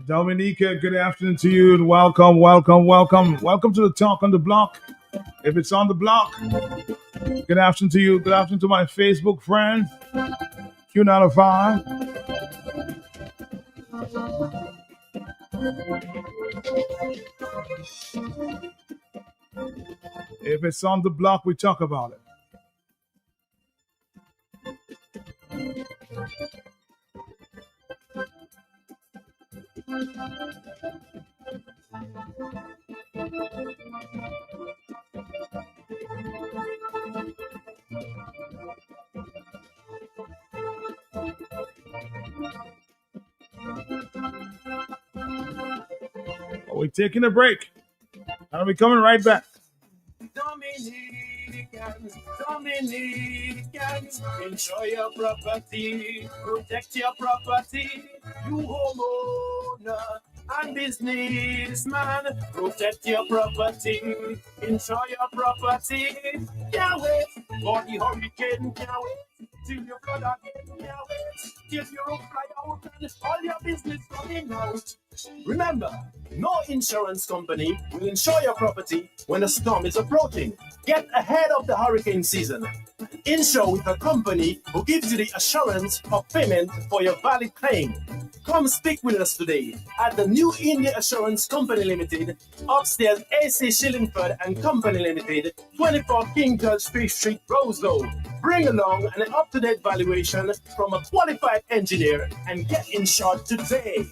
Dominica, good afternoon to you and welcome, welcome, welcome. Welcome to the Talk on the Block. If it's on the block, good afternoon to you. Good afternoon to my Facebook friend, Q95. If it's on the block, we talk about it. We're taking a break. And we're coming right back. Dominicans, Dominicans, enjoy your property, protect your property. You homeowner and businessman, protect your property, enjoy your property. Can't wait for the hurricane, can't wait till your flood again, can't wait till your roof fly out and all your business running out. Remember, no insurance company will insure your property when a storm is approaching. Get ahead of the hurricane season. Insure with a company who gives you the assurance of payment for your valid claim. Come speak with us today at the New India Assurance Company Limited, upstairs AC Shillingford and Company Limited, 24 King George Street, Roseville. Bring along an up-to-date valuation from a qualified engineer and get insured today.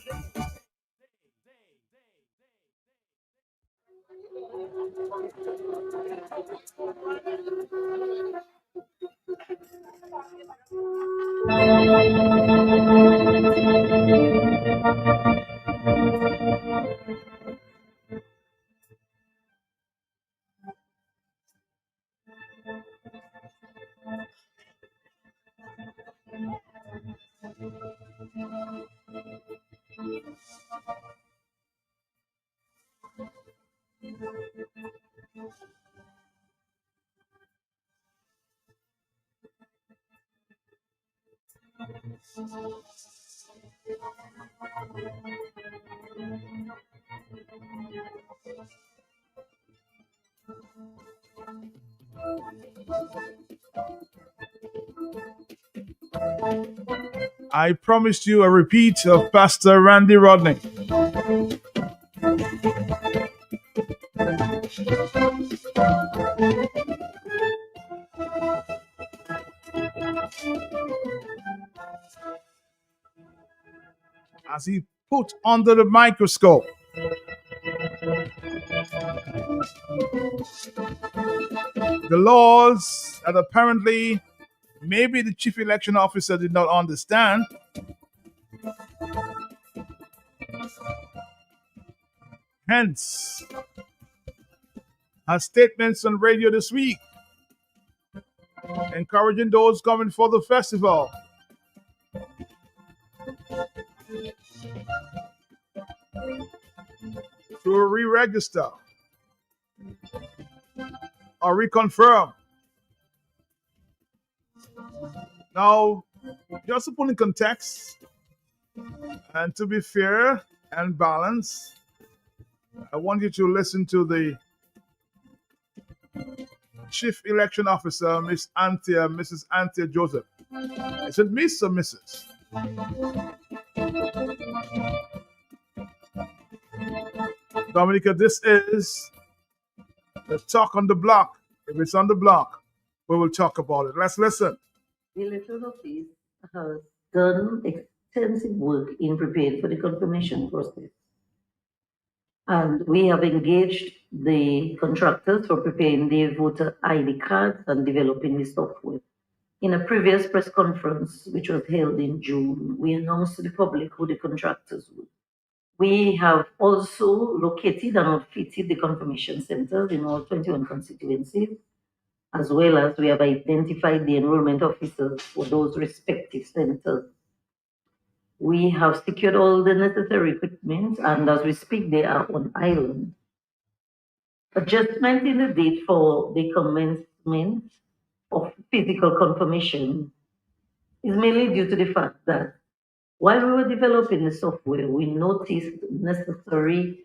I promised you a repeat of Pastor Randy Rodney. As he put under the microscope the laws that apparently maybe the chief election officer did not understand. Hence, her statements on radio this week, encouraging those coming for the festival to re-register or reconfirm. Now, just to put in context and to be fair and balanced, I want you to listen to the Chief Election Officer, Mrs. Anthea Joseph. Is it Miss or Mrs.? Dominica, this is the talk on the block. If it's on the block, we will talk about it. Let's listen. The electoral office has done extensive work in preparing for the confirmation process. And we have engaged the contractors for preparing the voter ID cards and developing the software. In a previous press conference, which was held in June, we announced to the public who the contractors were. We have also located and outfitted the confirmation centers in all 21 constituencies, as well as we have identified the enrollment officers for those respective centers. We have secured all the necessary equipment, and as we speak, they are on island. Adjustment in the date for the commencement of physical confirmation is mainly due to the fact that while we were developing the software, we noticed necessary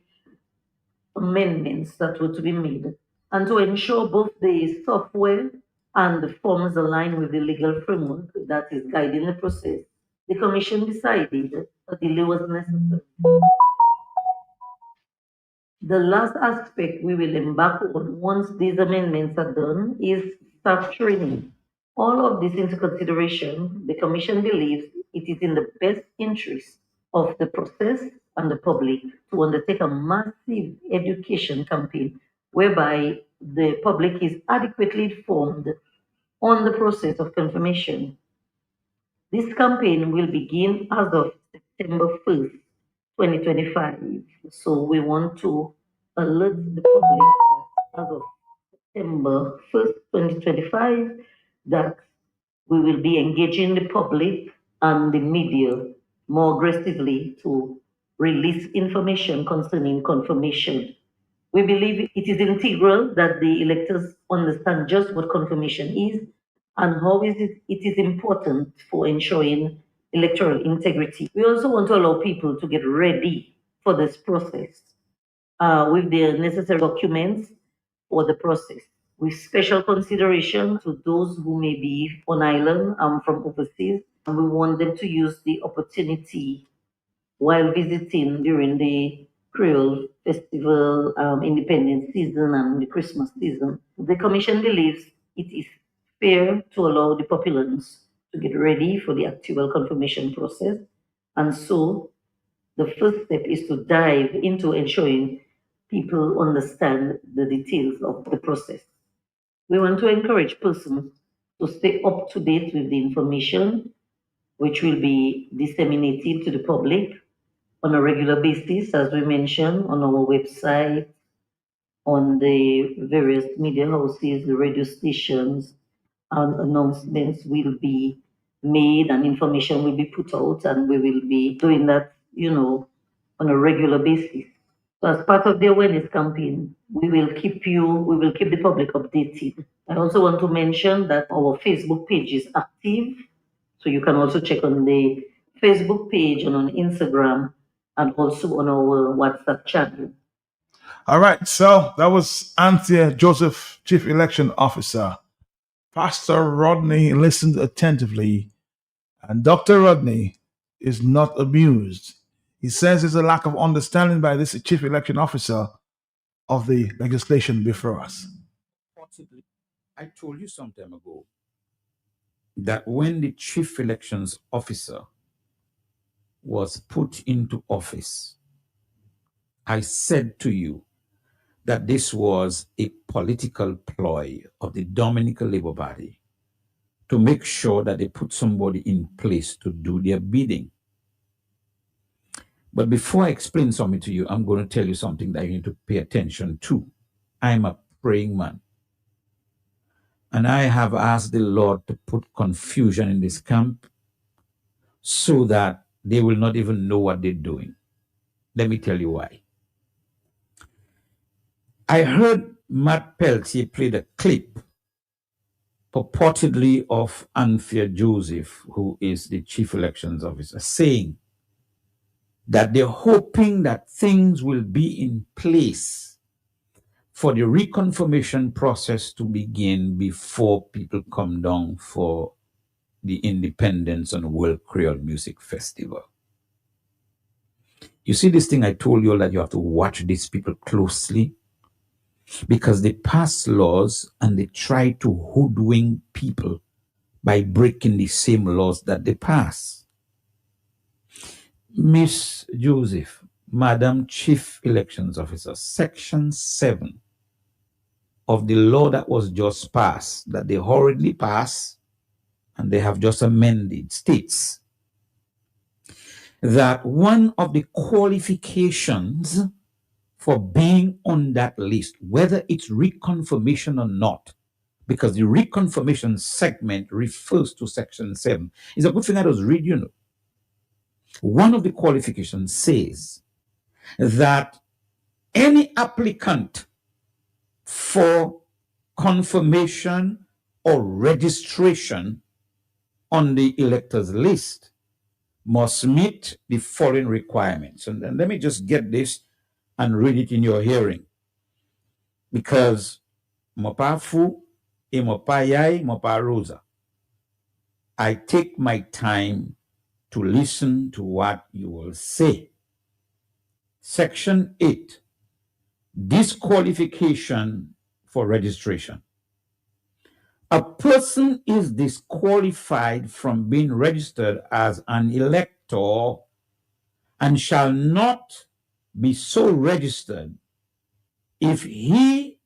amendments that were to be made. And to ensure both the software and the forms align with the legal framework that is guiding the process, the Commission decided a delay was necessary. The last aspect we will embark on once these amendments are done is staff training. All of this into consideration, the Commission believes it is in the best interest of the process and the public to undertake a massive education campaign whereby the public is adequately informed on the process of confirmation. This campaign will begin as of September 1st, 2025. So we want to alert the public that as of September 1st, 2025, that we will be engaging the public and the media more aggressively to release information concerning confirmation. We believe it is integral that the electors understand just what confirmation is and how it is important for ensuring electoral integrity. We also want to allow people to get ready for this process with the necessary documents for the process, with special consideration to those who may be on island and from overseas. And we want them to use the opportunity while visiting during the Creole Festival, Independence season, and the Christmas season. The Commission believes it is fair to allow the populace to get ready for the actual confirmation process. And so the first step is to dive into ensuring people understand the details of the process. We want to encourage persons to stay up to date with the information which will be disseminated to the public on a regular basis, as we mentioned, on our website, on the various media houses, the radio stations, and announcements will be made and information will be put out, and we will be doing that, on a regular basis. So as part of the awareness campaign, we will keep the public updated. I also want to mention that our Facebook page is active. So you can also check on the Facebook page and on Instagram and also on our WhatsApp channel. All right, so that was Anthea Joseph, Chief Election Officer. Pastor Rodney listened attentively, and Dr. Rodney is not amused. He says there's a lack of understanding by this Chief Election Officer of the legislation before us. Possibly, I told you some time ago that when the Chief Elections Officer was put into office, I said to you that this was a political ploy of the Dominican Labour Party to make sure that they put somebody in place to do their bidding. But before I explain something to you, I'm going to tell you something that you need to pay attention to. I'm a praying man. And I have asked the Lord to put confusion in this camp so that they will not even know what they're doing. Let me tell you why. I heard Matt Peltier played a clip purportedly of Anthea Joseph, who is the Chief Elections Officer, saying that they're hoping that things will be in place for the reconfirmation process to begin before people come down for the Independence and World Creole Music Festival. You see this thing I told you all that you have to watch these people closely because they pass laws and they try to hoodwink people by breaking the same laws that they pass. Miss Joseph, Madam Chief Elections Officer, Section 7 of the law that was just passed, that they hurriedly passed and they have just amended, states that one of the qualifications for being on that list, whether it's reconfirmation or not, because the reconfirmation segment refers to Section 7. It's a good thing I was read, you know. One of the qualifications says that any applicant for confirmation or registration on the electors list must meet the following requirements. And let me just get this and read it in your hearing. Because mopa fu, e mopa yai, mopa rosa. I take my time to listen to what you will say. Section 8, disqualification for registration. A person is disqualified from being registered as an elector and shall not be so registered if he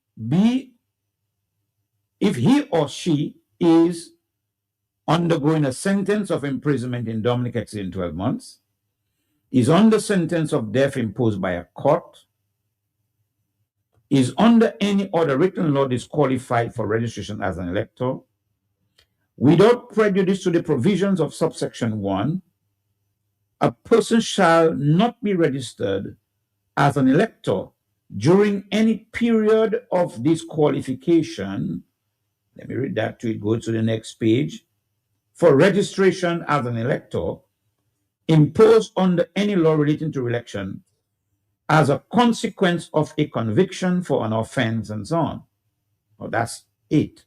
or she is undergoing a sentence of imprisonment in Dominica exceeding 12 months, is under sentence of death imposed by a court, is under any other written law disqualified for registration as an elector, without prejudice to the provisions of subsection 1, a person shall not be registered as an elector during any period of disqualification. Let me read that to it, go to the next page. For registration as an elector imposed under any law relating to election as a consequence of a conviction for an offense and so on. Well, that's 8.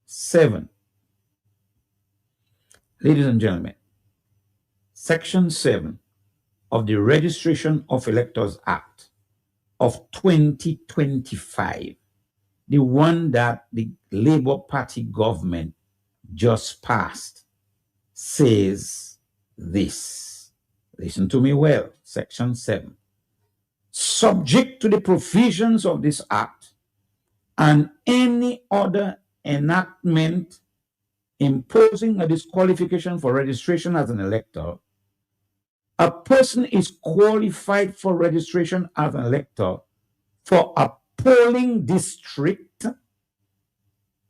7. Ladies and gentlemen, Section 7 of the Registration of Electors Act of 2025, the one that the Labour Party government just passed, says this. Listen to me well. Section 7. Subject to the provisions of this act and any other enactment imposing a disqualification for registration as an elector, a person is qualified for registration as an elector for a polling district.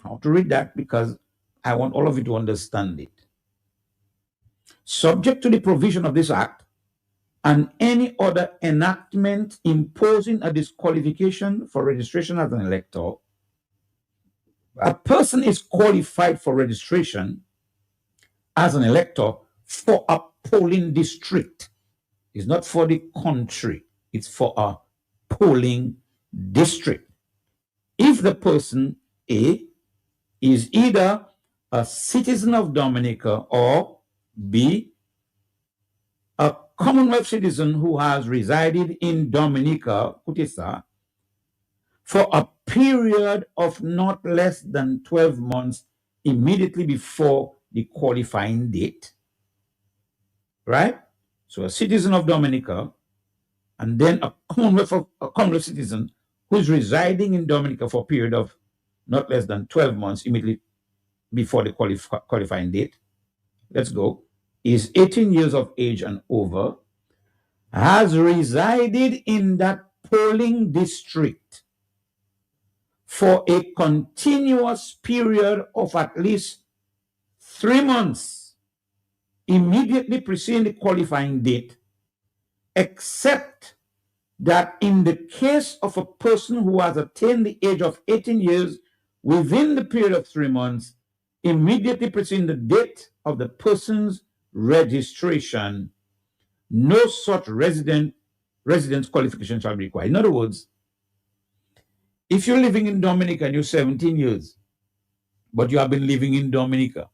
I want to read that because I want all of you to understand it. Subject to the provision of this act and any other enactment imposing a disqualification for registration as an elector, a person is qualified for registration as an elector for a polling district. It's not for the country, it's for a polling district. If the person A is either a citizen of Dominica or B, a Commonwealth citizen who has resided in Dominica, Kutisa, for a period of not less than 12 months immediately before the qualifying date, right? So a citizen of Dominica and then a Commonwealth citizen who is residing in Dominica for a period of not less than 12 months immediately before the qualifying date. Let's go. Is 18 years of age and over, has resided in that polling district for a continuous period of at least 3 months immediately preceding the qualifying date, except that in the case of a person who has attained the age of 18 years within the period of 3 months immediately preceding the date of the person's registration, no such residence qualification shall be required. In other words, if you're living in Dominica and you're 17 years, but you have been living in Dominica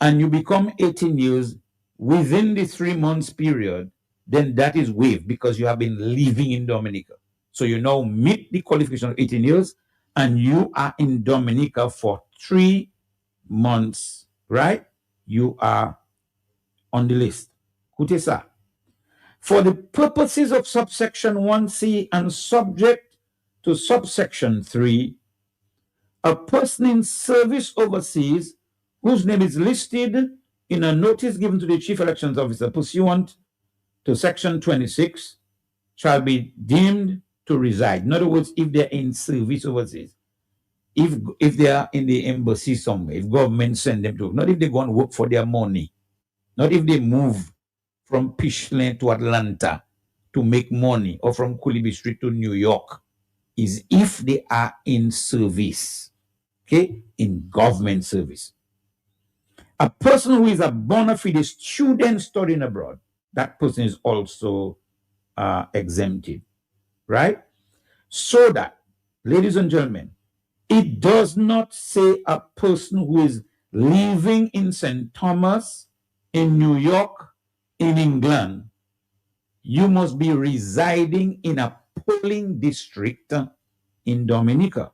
and you become 18 years within the 3 months period, then that is waived because you have been living in Dominica. So you now meet the qualification of 18 years and you are in Dominica for 3 months, right? You are on the list. Écoutez ça. For the purposes of subsection 1C and subject to subsection 3, a person in service overseas whose name is listed in a notice given to the Chief Elections Officer pursuant to section 26 shall be deemed to reside. In other words, if they're in service overseas, if they are in the embassy somewhere, if government send them to, not if they go and work for their money, not if they move from Pishland to Atlanta to make money, or from Kulibi Street to New York, is if they are in service, okay, in government service. A person who is a bona fide student studying abroad, that person is also exempted, right? So that, ladies and gentlemen, it does not say a person who is living in St. Thomas, in New York, in England, you must be residing in a polling district in Dominica.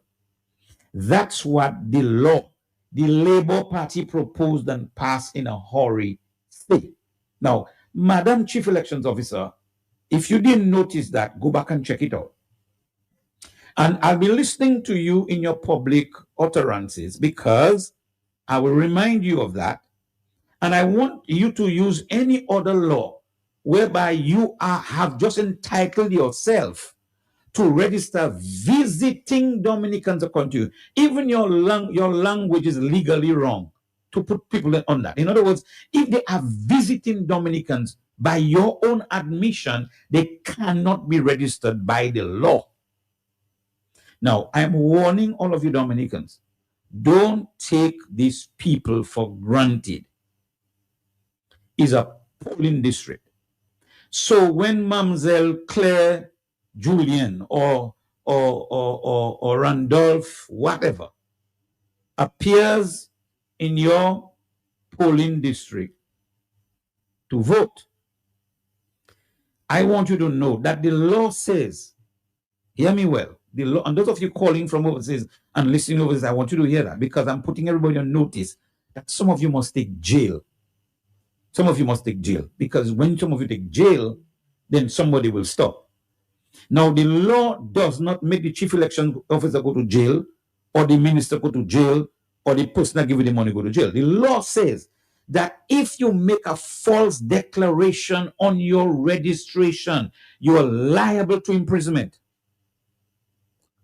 That's what the law, the Labour Party proposed and passed in a hurry state. Now, Madam Chief Elections Officer, if you didn't notice that, go back and check it out. And I'll be listening to you in your public utterances because I will remind you of that. And I want you to use any other law whereby you have just entitled yourself to register visiting Dominicans according to you. Even your language is legally wrong to put people on that. In other words, if they are visiting Dominicans by your own admission, they cannot be registered by the law. Now, I'm warning all of you Dominicans, don't take these people for granted. It's a polling district. So when Mamselle Claire Julian or Randolph, whatever, appears in your polling district to vote, I want you to know that the law says, hear me well, the law, and those of you calling from overseas and listening overseas, I want you to hear that because I'm putting everybody on notice that some of you must take jail. Some of you must take jail because when some of you take jail, then somebody will stop. Now, the law does not make the chief election officer go to jail, or the minister go to jail, or the person that give you the money go to jail. The law says that if you make a false declaration on your registration, you are liable to imprisonment.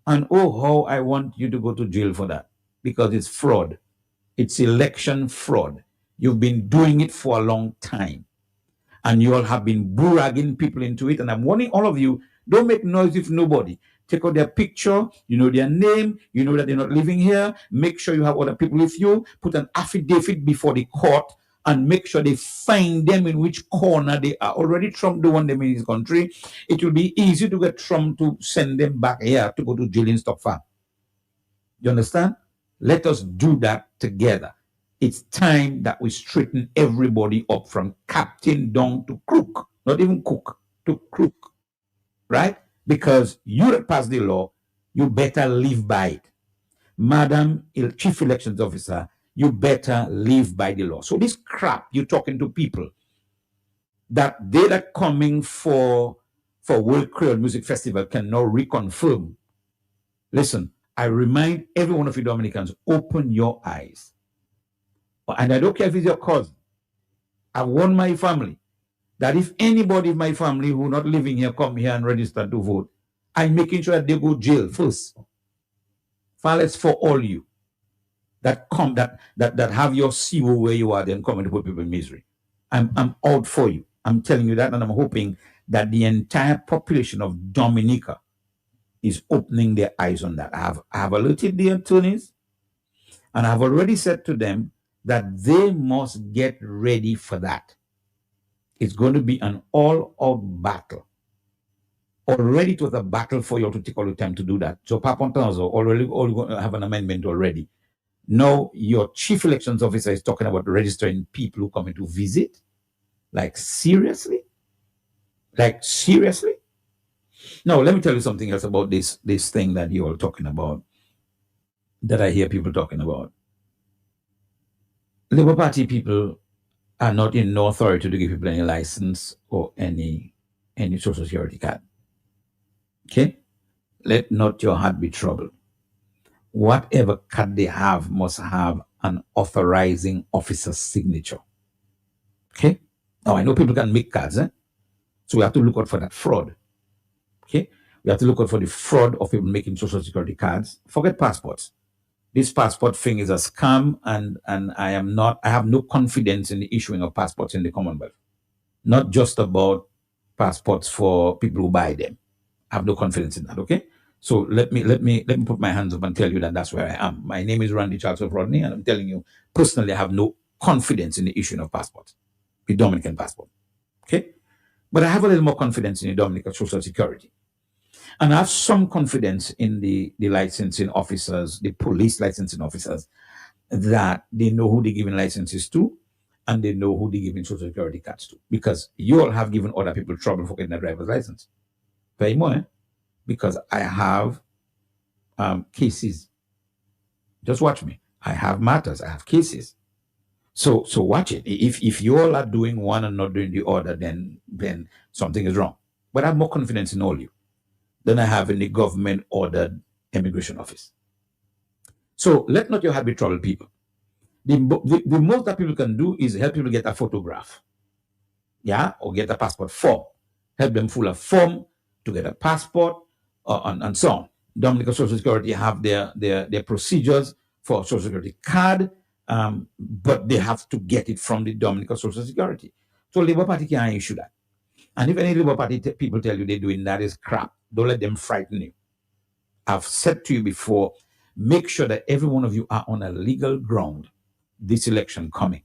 And oh, how I want you to go to jail for that, because it's fraud. It's election fraud. You've been doing it for a long time. And you all have been bragging people into it. And I'm warning all of you, don't make noise with nobody. Take out their picture, you know their name, you know that they're not living here. Make sure you have other people with you. Put an affidavit before the court and make sure they find them in which corner they are. Already Trump don't want them in his country. It will be easy to get Trump to send them back here to go to jail in Stock Farm. You understand? Let us do that together. It's time that we straighten everybody up from captain down to crook, not even cook, to crook, right? Because you that pass the law, you better live by it. Madam Chief Elections Officer, you better live by the law. So this crap, you're talking to people that they that coming for World Creole Music Festival can now reconfirm. Listen, I remind every one of you Dominicans, open your eyes. And I don't care if it's your cousin. I warn my family that if anybody in my family who not living here come here and register to vote, I'm making sure that they go jail first. Violence for all you that come that have your CO where you are, then come and put people in misery. I'm out for you. I'm telling you that, and I'm hoping that the entire population of Dominica is opening their eyes on that. I have alerted the attorneys, and I've already said to them that they must get ready for that. It's going to be an all-out battle. Already it was a battle for you to take all the time to do that. So Papontanzo already have an amendment already. Now your chief elections officer is talking about registering people who come in to visit. Like seriously? Like, seriously? Now, let me tell you something else about this thing that you're all talking about, that I hear people talking about. Labour Party people are not in no authority to give people any license or any social security card. Okay? Let not your heart be troubled. Whatever card they have must have an authorizing officer's signature. Okay? Now I know people can make cards, so we have to look out for that fraud. Okay? We have to look out for the fraud of people making social security cards. Forget passports. This passport thing is a scam, and I have no confidence in the issuing of passports in the Commonwealth. Not just about passports for people who buy them. I have no confidence in that. Okay, so let me put my hands up and tell you that that's where I am. My name is Randy Charles of Rodney, and I'm telling you personally, I have no confidence in the issuing of passports, the Dominican passport. Okay, but I have a little more confidence in the Dominican Social Security, and I have some confidence in the licensing officers, the police licensing officers, that they know who they're giving licenses to, and they know who they're giving social security cards to. Because you all have given other people trouble for getting a driver's license. Very more, because I have cases. Just watch me. I have matters. I have cases. So watch it. If you all are doing one and not doing the other, then something is wrong. But I have more confidence in all you than I have in the government ordered immigration office. So let not your heart be troubled, people. The most that people can do is help people get a photograph, yeah, or get a passport form. Help them fill a form to get a passport, and so on. Dominican Social Security have their procedures for Social Security card, but they have to get it from the Dominican Social Security. So Labour Party can't issue that. And if any Labour Party people tell you they're doing that is crap, don't let them frighten you. I've said to you before, make sure that every one of you are on a legal ground this election coming.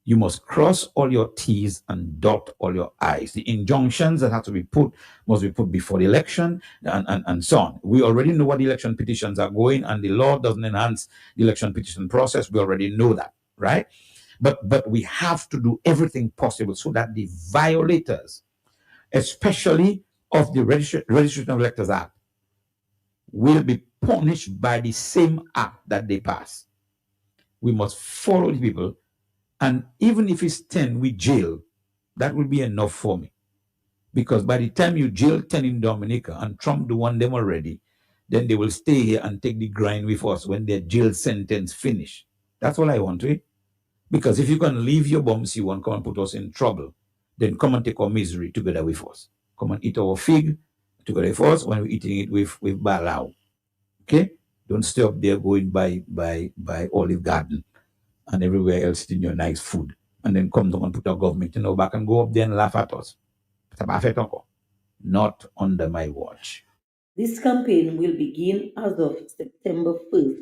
You must cross all your T's and dot all your I's. The injunctions that have to be put must be put before the election, and so on. We already know what the election petitions are going, and the law doesn't enhance the election petition process. We already know that, right? But we have to do everything possible so that the violators, especially of the Registration of Electors Act, will be punished by the same act that they pass. We must follow the people. And even if it's 10 we jail, that will be enough for me. Because by the time you jail 10 in Dominica and Trump do one them already, then they will stay here and take the grind with us when their jail sentence finish. That's all I want to eat. Because if you can leave your bums, you won't come and put us in trouble, then come and take our misery together with us. Come and eat our fig together with us when we're eating it with balau. Okay? Don't stay up there going by Olive Garden and everywhere else eating your nice food, and then come down and put our government, back and go up there and laugh at us. Not under my watch. This campaign will begin as of September 1st,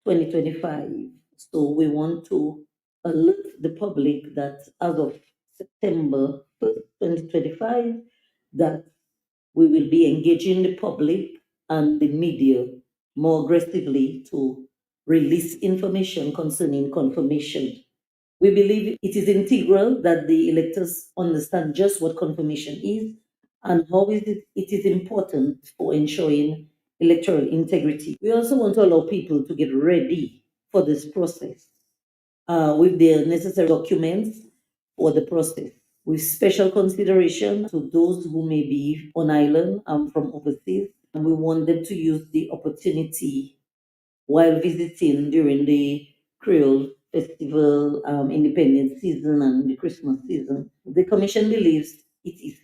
2025. So we want to alert the public that as of September 1st, 2025, that we will be engaging the public and the media more aggressively to release information concerning confirmation. We believe it is integral that the electors understand just what confirmation is and how it is important for ensuring electoral integrity. We also want to allow people to get ready for this process with the necessary documents for the process, with special consideration to those who may be on island and from overseas. And we want them to use the opportunity while visiting during the Creole Festival, Independence season, and the Christmas season. The Commission believes it is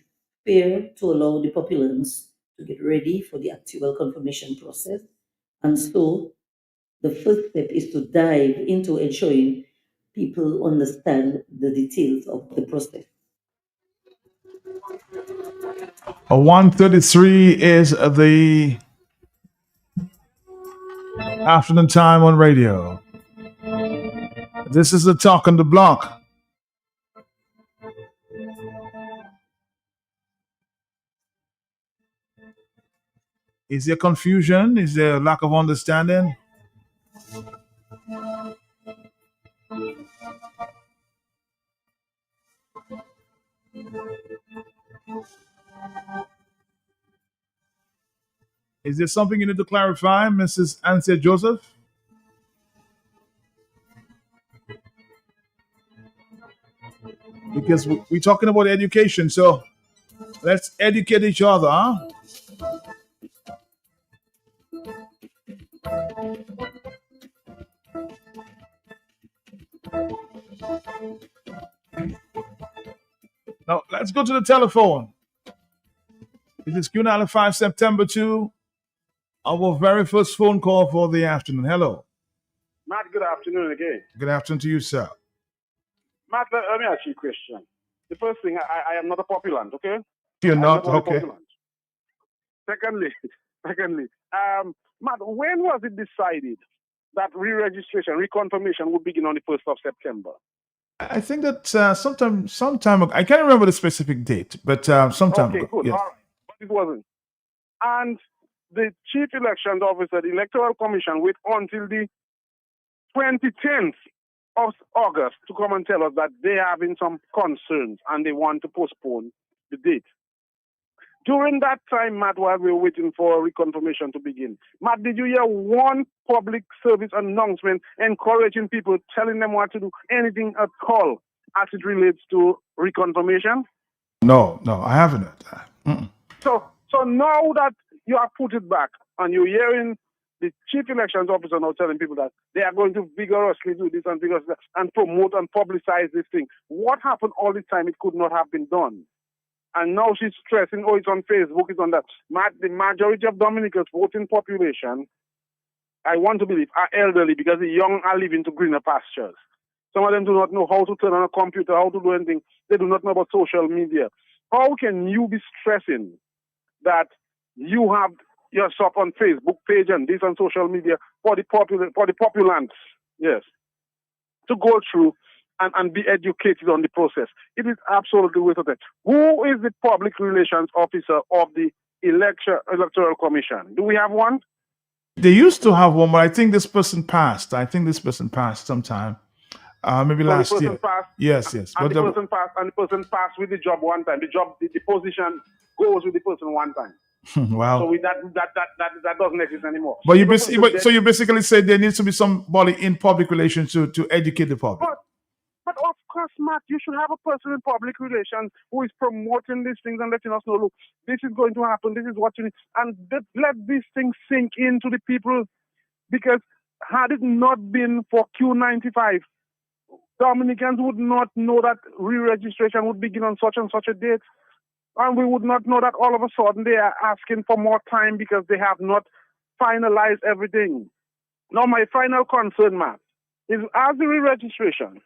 fair to allow the populace to get ready for the actual confirmation process. And so the first step is to dive into ensuring people understand the details of the process. A 1:33 is the afternoon time on radio. This is the talk on the block. Is there confusion? Is there lack of understanding? Is there something you need to clarify, Mrs. Anthea Joseph? Because we're talking about education, so let's educate each other, huh? Now, let's go to the telephone. This is Q95 September 2, our very first phone call for the afternoon. Hello. Matt, good afternoon again. Good afternoon to you, sir. Matt, let me ask you a question. The first thing, I am not a populant, okay? You're I'm not? not a Okay. populant. Secondly, secondly, Matt, when was it decided that re-registration, reconfirmation would begin on the 1st of September? I think that sometime ago, I can't remember the specific date, but some time Okay, ago, good. yes. All right. But it wasn't. And the Chief Elections Officer, the Electoral Commission, wait until the 2010th of August to come and tell us that they are having some concerns and they want to postpone the date. During that time, Matt, while we were waiting for reconfirmation to begin, Matt, did you hear one public service announcement encouraging people, telling them what to do, anything at all as it relates to reconfirmation? No, I haven't. So now that you have put it back and you're hearing the Chief Elections Officer now telling people that they are going to vigorously do this and vigorously and promote and publicize this thing, what happened all this time? It could not have been done. And now she's stressing, oh, it's on Facebook, it's on that. The majority of Dominica's voting population, I want to believe, are elderly because the young are living to greener pastures. Some of them do not know how to turn on a computer, how to do anything. They do not know about social media. How can you be stressing that you have yourself on Facebook page and this on social media for the populants, yes, to go through and be educated on the process? It is absolutely waste of time. Who is the public relations officer of the electoral commission? Do we have one? They used to have one, but I think this person passed. Sometime, maybe So the last person year. passed, Yes. and But the person passed with the job one time. The position goes with the person one time. wow. So with that doesn't exist anymore. But So you basically said there needs to be somebody in public relations to educate the public. But of course, Matt, you should have a person in public relations who is promoting these things and letting us know, look, this is going to happen, this is what you need. And let these things sink into the people, because had it not been for Q95, Dominicans would not know that re-registration would begin on such and such a date. And we would not know that all of a sudden they are asking for more time because they have not finalized everything. Now, my final concern, Matt, is as the re-registration,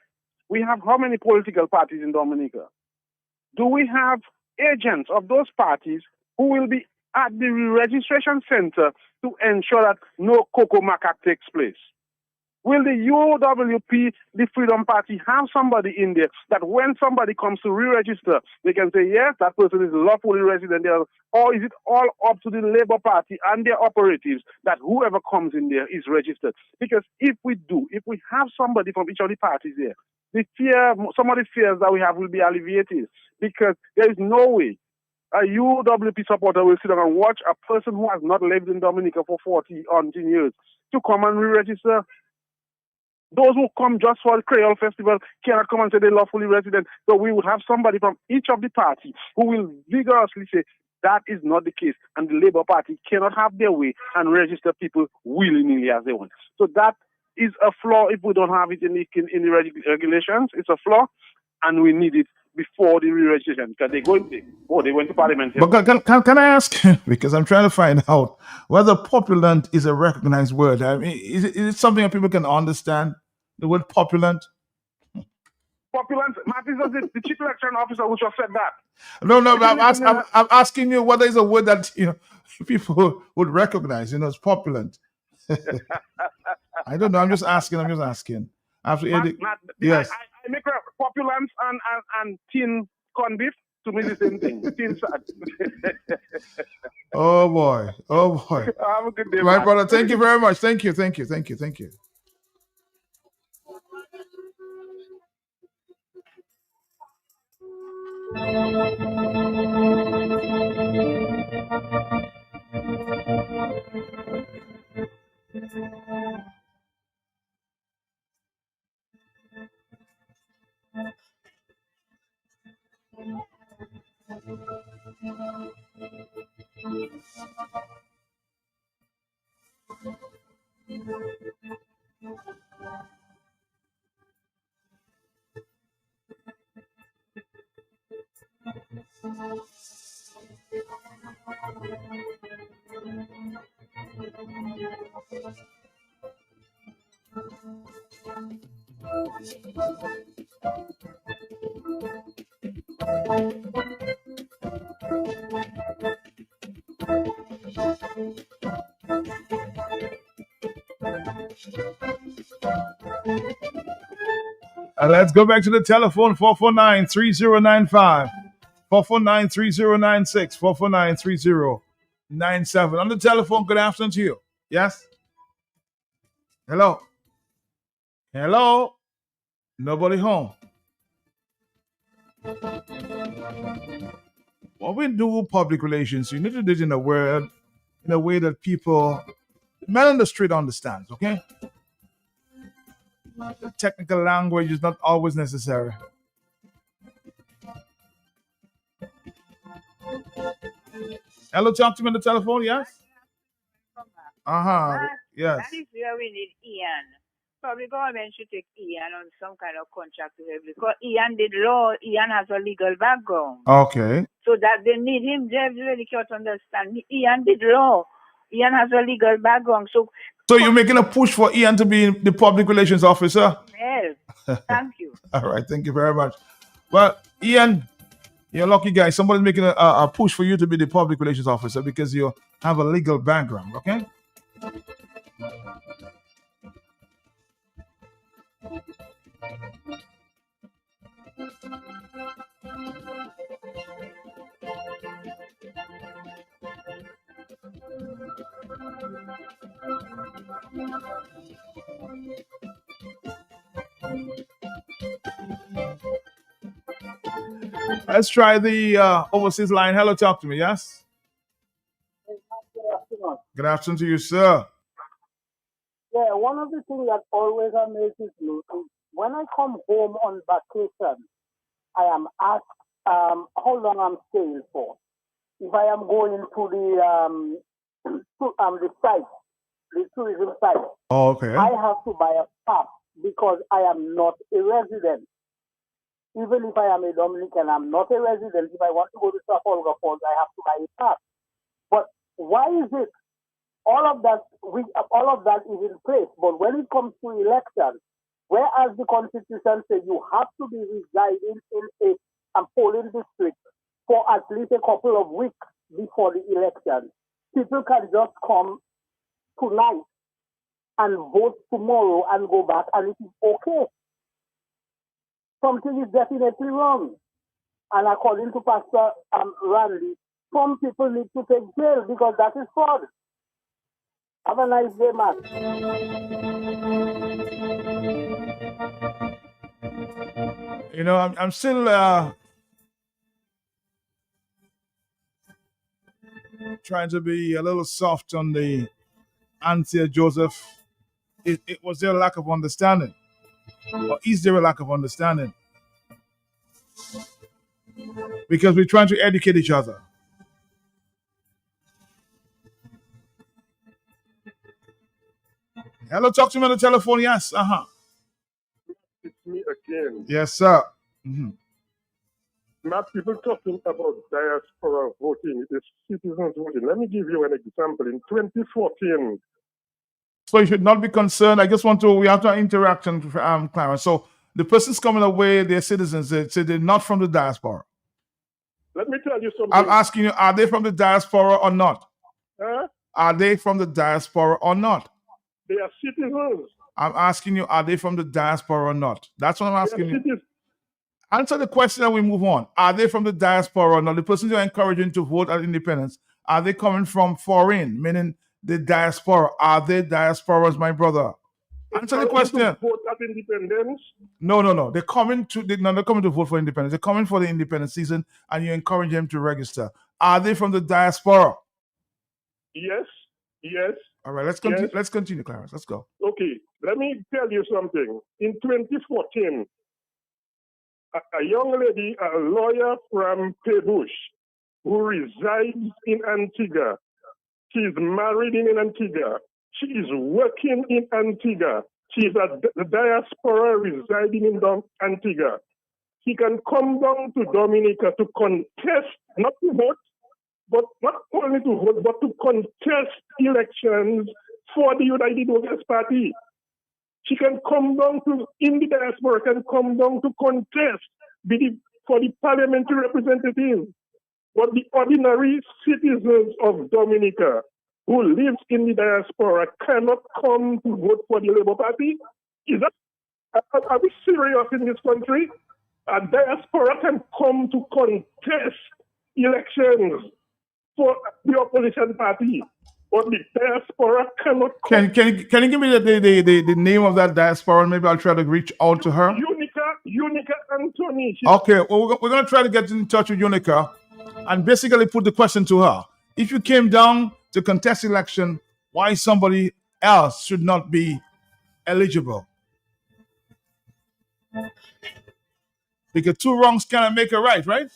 we have how many political parties in Dominica? Do we have agents of those parties who will be at the registration center to ensure that no cocoa macaque takes place? Will the UWP, the Freedom Party, have somebody in there that when somebody comes to re-register, they can say, yes, that person is lawfully resident there? Or is it all up to the Labour Party and their operatives that whoever comes in there is registered? Because if we have somebody from each of the parties there, some of the fears that we have will be alleviated, because there is no way a UWP supporter will sit down and watch a person who has not lived in Dominica for 40 years to come and re-register. Those who come just for the Creole Festival cannot come and say they're lawfully resident. So we would have somebody from each of the parties who will vigorously say that is not the case, and the Labour Party cannot have their way and register people willy-nilly as they want. So that is a flaw if we don't have it in the regulations. It's a flaw, and we need it before the re-registration, because they went to Parliament. But can I ask, because I'm trying to find out whether populant is a recognized word. I mean, is it something that people can understand, the word populant? Populant, Martin is the chief election officer who just said that. No, I'm asking you whether it's a word that people would recognize. It's populant. I don't know. I'm just asking. Yes. I make populants and tin corned beef. To me, the same thing. Tin sad. Oh boy. Have a good day, My man. brother. Thank you very much. Thank you. Let's go back to the telephone 449-3095, 449-3096, 449-3097. On the telephone, good afternoon to you. Yes? Hello? Hello? Nobody home. When we do public relations, you need to do it in a way that people, man on the street understands, okay? The technical language is not always necessary. Hello, talk to me on the telephone, yes? Uh-huh. Yes. That is where we need Ian. Probably government should take Ian on some kind of contract to help because Ian did law. Ian has a legal background. Okay. So that they need him. They really can't understand. Ian did law. Ian has a legal background. So you're making a push for Ian to be the public relations officer? Yes. Thank you. All right. Thank you very much. Well, Ian, you're a lucky guy. Somebody's making a push for you to be the public relations officer because you have a legal background, okay? Let's try the overseas line. Hello, talk to me, yes? Good afternoon to you, sir. Yeah, one of the things that always amazes me is when I come home on vacation, I am asked how long I'm staying for. If I am going to the site, the tourism site, Oh, okay. I have to buy a pass because I am not a resident. Even if I am a Dominican, I'm not a resident. If I want to go to Trafalgar Falls, I have to buy a pass. But why is it all of that is in place? But when it comes to elections, whereas the Constitution says you have to be residing in a polling district for at least a couple of weeks before the election, people can just come tonight and vote tomorrow and go back, and it is okay. Something is definitely wrong. And according to Pastor Randy, some people need to take jail because that is fraud. Have a nice day, man. You know, I'm still trying to be a little soft on the answer, Joseph. Was there a lack of understanding? Or is there a lack of understanding? Because we're trying to educate each other. Hello, talk to me on the telephone. Yes. It's me again. Yes, sir. Mm-hmm. Not people talking about diaspora voting, it is citizens voting. Let me give you an example. In 2014, so you should not be concerned. We have to interact, Clarence. So the person's coming away, they're citizens. They say they're not from the diaspora. Let me tell you something. I'm asking you, are they from the diaspora or not? Huh? Are they from the diaspora or not? They are citizens. I'm asking you, are they from the diaspora or not? That's what I'm asking you. Answer the question and we move on. Are they from the diaspora or not? The persons you're encouraging to vote at independence, are they coming from foreign, meaning the diaspora? Are they diasporas, my brother? Answer the question. Vote at independence? No. They're coming to vote for independence. They're coming for the independence season, and you encourage them to register. Are they from the diaspora? Yes. All right, let's continue. Yes. Let's continue, Clarence. Let's go. Okay, let me tell you something. In 2014, a young lady, a lawyer from Pebush, who resides in Antigua. She is married in Antigua. She is working in Antigua. She is a diaspora residing in Antigua. She can come down to Dominica to contest, not to vote, but not only to vote, but to contest elections for the United Workers' Party. She can come down to, in the diaspora, can come down to contest for the parliamentary representative. But the ordinary citizens of Dominica who lives in the diaspora cannot come to vote for the Labour Party. Are we serious in this country? A diaspora can come to contest elections for the opposition party, but the diaspora cannot come. Can you give me the name of that diaspora? Maybe I'll try to reach out to her. Unica Anthony. Okay, well, we're going to try to get in touch with Unica and basically put the question to her. If you came down to contest election, why somebody else should not be eligible? Because two wrongs cannot make a right, right?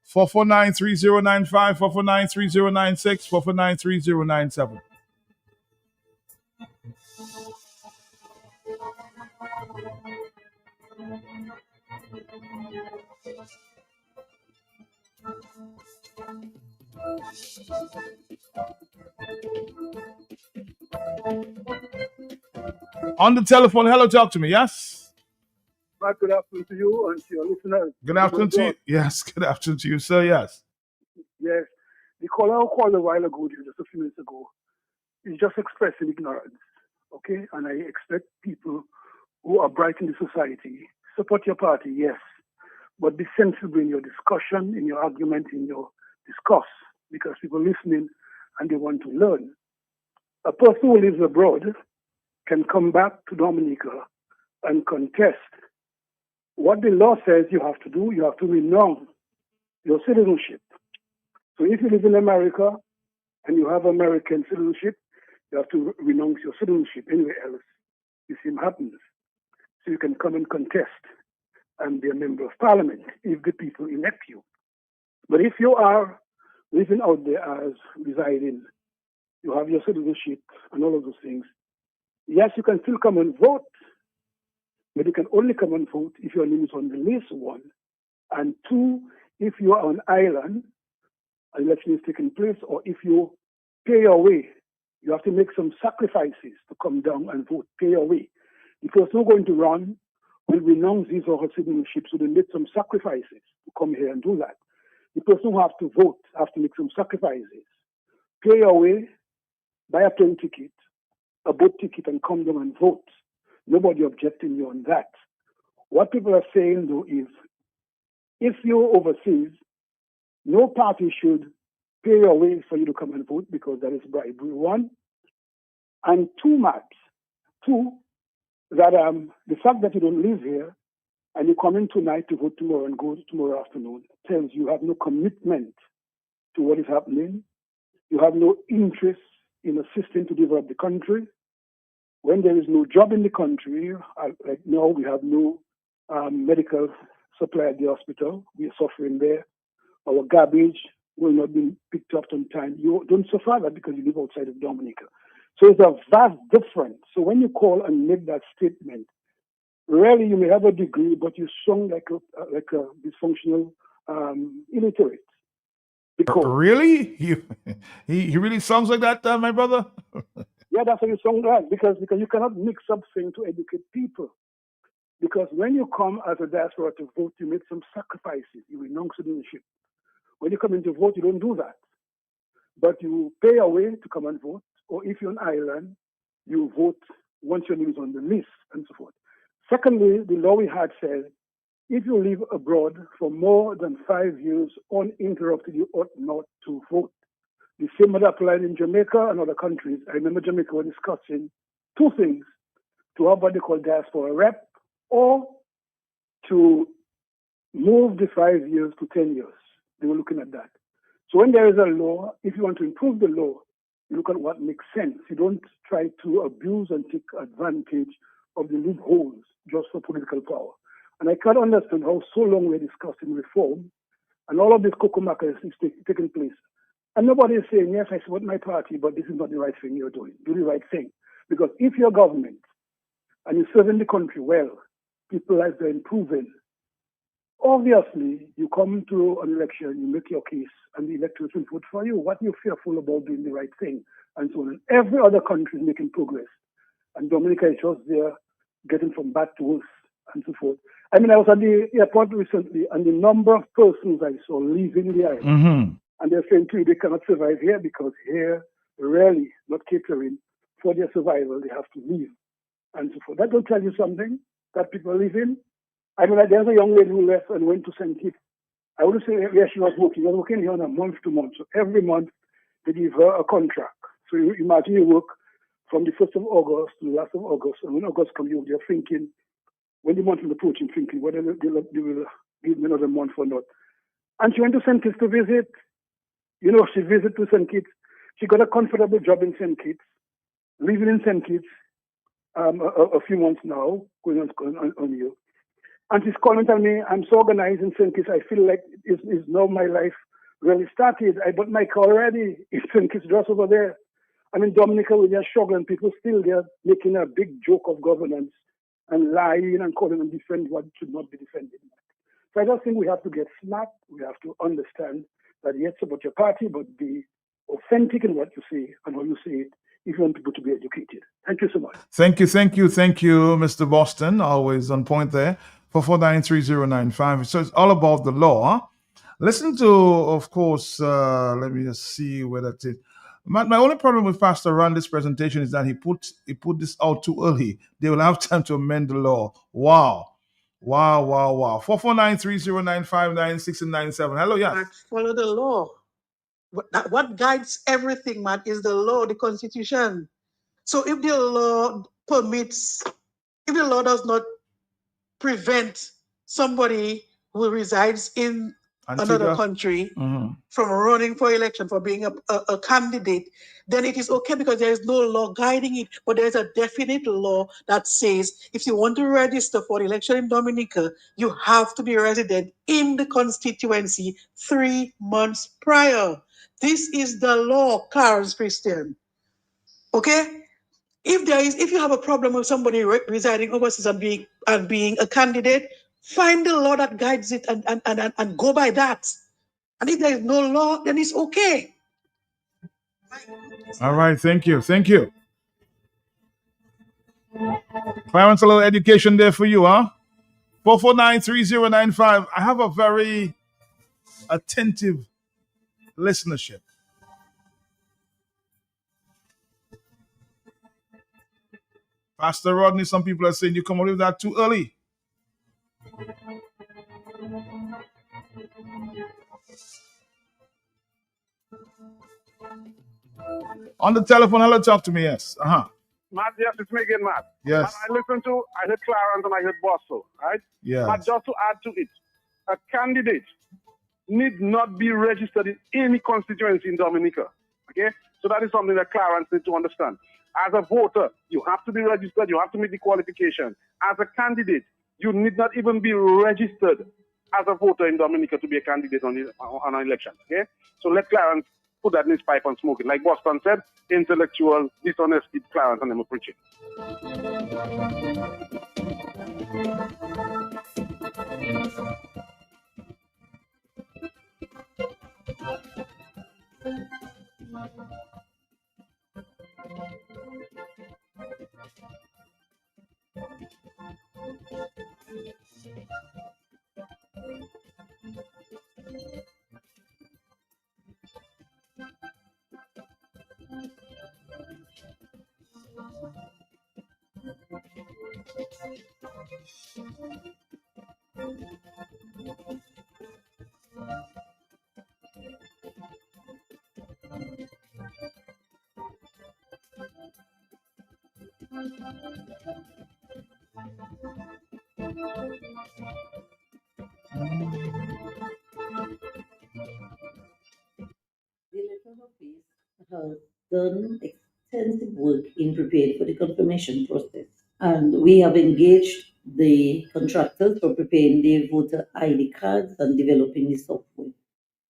Four 449-3095, 449-3096, 449-3097. On the telephone, hello, talk to me, yes? Good afternoon to you and to your listeners. Good afternoon to you. Yes, good afternoon to you, sir, yes. Yes. The caller who called a while ago, just a few minutes ago, is just expressing ignorance, okay? And I expect people who are bright in the society, support your party, yes, but be sensible in your discussion, in your argument, in your discourse, because people listening and they want to learn. A person who lives abroad can come back to Dominica and contest. What the law says you have to do, you have to renounce your citizenship. So if you live in America and you have American citizenship, you have to renounce your citizenship. Anywhere else, the same happens. So you can come and contest and be a member of parliament if the people elect you. But if you are living out there as residing, you have your citizenship and all of those things, yes, you can still come and vote, but you can only come and vote if your name is on the list, one. And two, if you are on island, an election is taking place, or if you pay your way, you have to make some sacrifices to come down and vote, pay your way. If you're still going to run, will renounce his or her citizenship, so they make some sacrifices to come here and do that. The person who has to vote has to make some sacrifices. Pay your way, buy a plane ticket, a boat ticket, and come down and vote. Nobody objecting you on that. What people are saying, though, is if you're overseas, no party should pay your way for you to come and vote because that is bribery, one. And two, that the fact that you don't live here and you come in tonight to vote tomorrow and go tomorrow afternoon tells you have no commitment to what is happening. You have no interest in assisting to develop the country. When there is no job in the country, like now we have no medical supply at the hospital. We are suffering there. Our garbage will not be picked up on time. You don't suffer that because you live outside of Dominica. So it's a vast difference. So when you call and make that statement, really you may have a degree, but you sound like a dysfunctional illiterate. Because really? He really sounds like that, my brother? Yeah, that's how you sound like, because you cannot mix up things to educate people. Because when you come as a diaspora to vote, you make some sacrifices. You renounce citizenship. When you come in to vote, you don't do that. But you pay your way to come and vote, or if you're on island, you vote once your name is on the list, and so forth. Secondly, the law we had said, if you live abroad for more than 5 years uninterrupted, you ought not to vote. The same would apply in Jamaica and other countries. I remember Jamaica were discussing two things: to have what they call diaspora rep, or to move the 5 years to 10 years. They were looking at that. So when there is a law, if you want to improve the law, you look at what makes sense. You don't try to abuse and take advantage of the loopholes just for political power. And I can't understand how so long we're discussing reform and all of this cocoa is taking place. And nobody is saying, yes, I support my party, but this is not the right thing you're doing. Do the right thing. Because if you're government and you're serving the country well, people's lives are improving, obviously you come to an election, you make your case, and the electorate will vote for you. What are you fearful about doing the right thing? And so on. And every other country is making progress. And Dominica is just there getting from bad to worse and so forth. I mean, I was at the airport recently, and the number of persons I saw leaving the island, and they're saying to you they cannot survive here because here, really, not catering for their survival, they have to leave and so forth. That will tell you something that people live in. I mean, there's a young lady who left and went to St. Kitts. I wouldn't say where she was working. She was working here on a month to month. So every month they give her a contract. So you imagine you work from the 1st of August to the last of August. And when August comes, you're thinking, when the month is approaching, thinking whether they will give me another month or not. And she went to St. Kitts to visit. You know, she visited to St. Kitts. She got a comfortable job in St. Kitts, living in St. Kitts a few months now, going on you. And she's calling and telling me, I'm so organized in St. Kitts, I feel like it's now my life really started. I bought my car already in St. Kitts, just over there. I mean, Dominica, we're just struggling. People still there making a big joke of governance and lying and calling and defend what should not be defended. So I just think we have to get smart. We have to understand that yes, about your party, but be authentic in what you say and how you say it if you want people to be educated. Thank you so much. Thank you, Mr. Boston. Always on point there. 4493095. So it's all about the law. Listen to, of course, let me just see where that is. My only problem with Pastor Randy's presentation is that he put this out too early. They will have time to amend the law. Wow. 449309596 and 97. Hello, yes. But follow the law. What guides everything, man, is the law, the Constitution. So if the law permits, if the law does not prevent somebody who resides in another country from running for election, for being a candidate, then it is okay because there is no law guiding it. But there is a definite law that says if you want to register for the election in Dominica, you have to be a resident in the constituency 3 months prior. This is the law, Clarence Christian. Okay? If you have a problem with somebody residing overseas and being a candidate, find the law that guides it and go by that. And if there is no law, then it's okay. All right, thank you. Parents, a little education there for you, huh? 4493095. I have a very attentive listenership. Pastor Rodney, some people are saying you come out with that too early. On the telephone, hello, talk to me, yes. Matt, yes, it's me again, Matt. Yes. Matt, I heard Clarence and I heard Boston, right? Yeah. But just to add to it, a candidate need not be registered in any constituency in Dominica, okay? So that is something that Clarence needs to understand. As a voter, you have to be registered, you have to meet the qualification. As a candidate, you need not even be registered as a voter in Dominica to be a candidate on an election, okay? So let Clarence put that in his pipe and smoke it. Like Boston said, intellectual dishonesty, Clarence, and them preaching. The electoral office has done extensive work in preparing for the confirmation process. And we have engaged the contractors for preparing the voter ID cards and developing the software.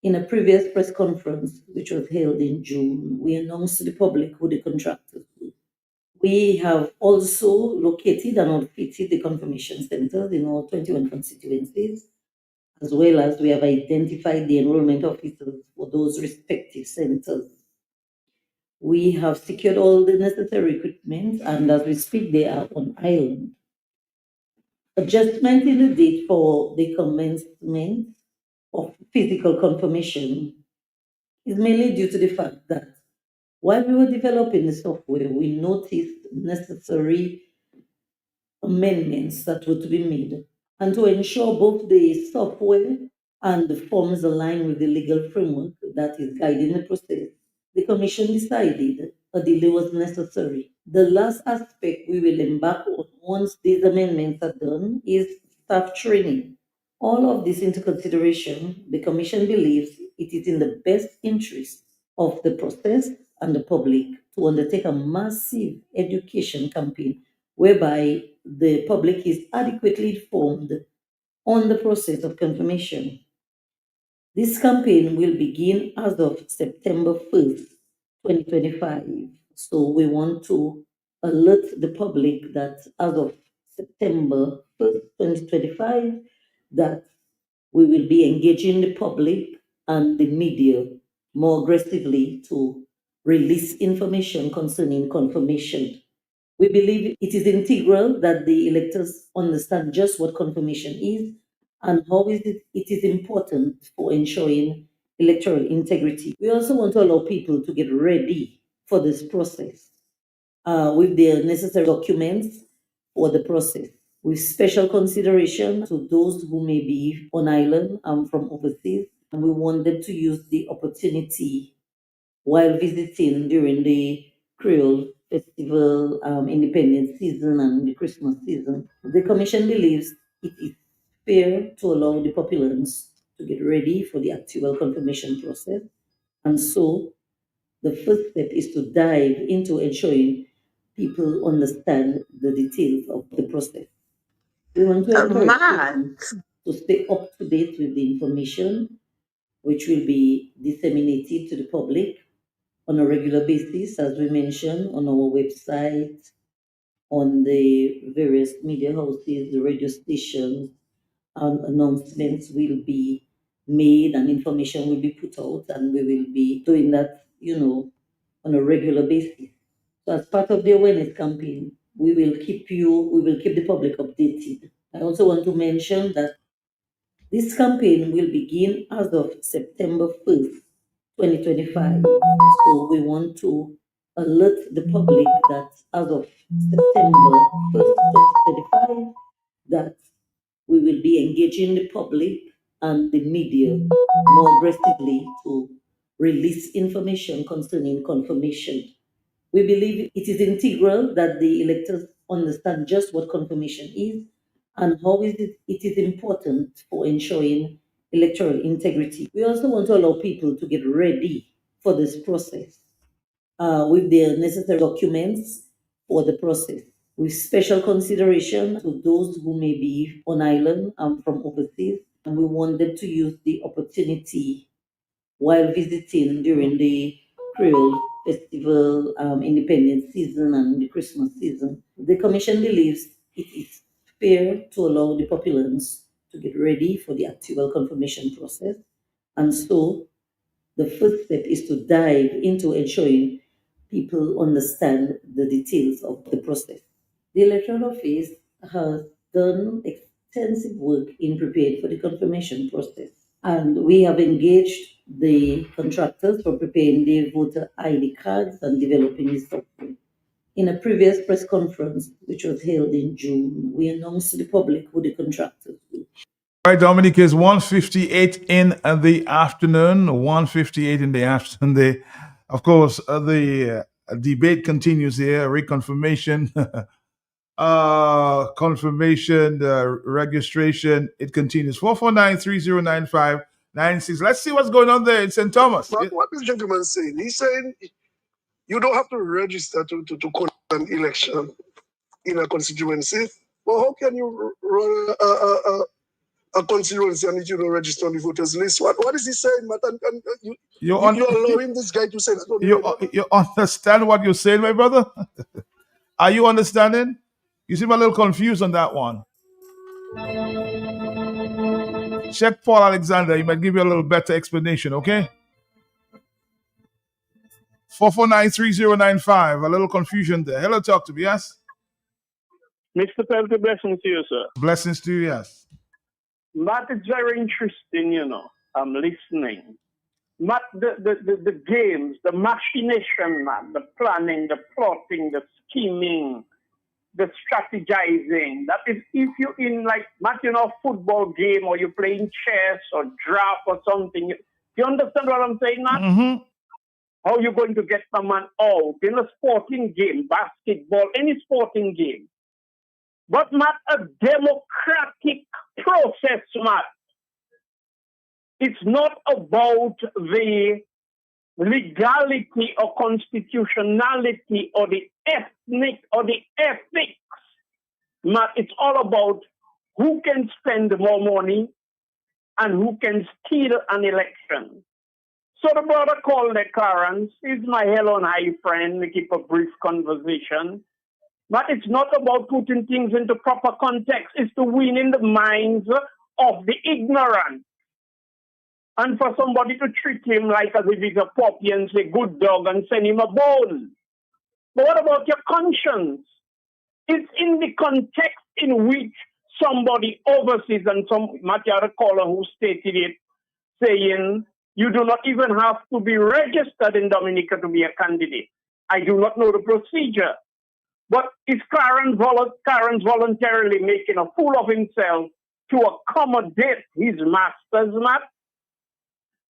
In a previous press conference, which was held in June, we announced to the public who the contractors were. We have also located and outfitted the confirmation centers in all 21 constituencies, as well as we have identified the enrollment officers for those respective centers. We have secured all the necessary equipment, and as we speak, they are on island. Adjustment in the date for the commencement of physical confirmation is mainly due to the fact that while we were developing the software, we noticed necessary amendments that were to be made. And to ensure both the software and the forms align with the legal framework that is guiding the process, the Commission decided a delay was necessary. The last aspect we will embark on once these amendments are done is staff training. All of this into consideration, the Commission believes it is in the best interest of the process and the public to undertake a massive education campaign whereby the public is adequately informed on the process of confirmation. This campaign will begin as of September 1st, 2025. So we want to alert the public that as of September 1st, 2025, that we will be engaging the public and the media more aggressively to release information concerning confirmation. We believe it is integral that the electors understand just what confirmation is and how it is important for ensuring electoral integrity. We also want to allow people to get ready for this process with the necessary documents for the process, with special consideration to those who may be on island and from overseas. And we want them to use the opportunity while visiting during the Creole Festival, Independence season, and the Christmas season. The Commission believes it is fair to allow the populace to get ready for the actual confirmation process. And so the first step is to dive into ensuring people understand the details of the process. We want to encourage people to stay up to date with the information which will be disseminated to the public on a regular basis, as we mentioned, on our website, on the various media houses, the radio stations, and announcements will be made and information will be put out, and we will be doing that, on a regular basis. So as part of the awareness campaign, we will keep the public updated. I also want to mention that this campaign will begin as of September 1st, 2025. So we want to alert the public that as of September 1st, 2025, that we will be engaging the public and the media more aggressively to release information concerning confirmation. We believe it is integral that the electors understand just what confirmation is and how it is important for ensuring electoral integrity. We also want to allow people to get ready for this process with the necessary documents for the process, with special consideration to those who may be on island and from overseas. And we want them to use the opportunity while visiting during the Creole Festival, Independence season, and the Christmas season. The Commission believes it is fair to allow the populace to get ready for the actual confirmation process. And so the first step is to dive into ensuring people understand the details of the process. The Electoral Office has done extensive work in preparing for the confirmation process, and we have engaged the contractors for preparing the voter ID cards and developing the software. In a previous press conference, which was held in June, we announced to the public who the contractors were. All right, Dominic, is 1:58 in the afternoon. 1:58 in the afternoon. Of course, the debate continues here. Reconfirmation, confirmation, registration. It continues. 449-3095-96. Let's see what's going on there in St. Thomas. What this gentleman saying? He's saying you don't have to register to conduct an election in a constituency. Well, how can you run a constituency and you don't register on the voters list? What is he saying, Matt? And you're allowing this guy to say that? You understand what you're saying, my brother? Are you understanding? You seem a little confused on that one. Check Paul Alexander. He might give you a little better explanation, okay? 4493095. A little confusion there. Hello, talk to me, yes? Mr. Pelter, blessings to you, sir. Blessings to you, yes. Matt, it's very interesting, you know. I'm listening. Matt, the games, the machination, Matt, the planning, the plotting, the scheming, the strategizing. That is, if you're in, like, Matt, you know, football game or you're playing chess or draft or something. You understand what I'm saying, Matt? Mm-hmm. How you're going to get someone out in a sporting game, basketball, any sporting game. But not a democratic process, Matt. It's not about the legality or constitutionality or the ethnic or the ethics, Matt. It's all about who can spend more money and who can steal an election. So the brother called the Clarence. He's my hello and hi friend. We keep a brief conversation. But it's not about putting things into proper context. It's to win in the minds of the ignorant. And for somebody to treat him like as if he's a puppy and say good dog and send him a bone. But what about your conscience? It's in the context in which somebody oversees, and some Matthew caller who stated it, saying you do not even have to be registered in Dominica to be a candidate. I do not know the procedure. But is Clarence voluntarily making a fool of himself to accommodate his masters, Matt?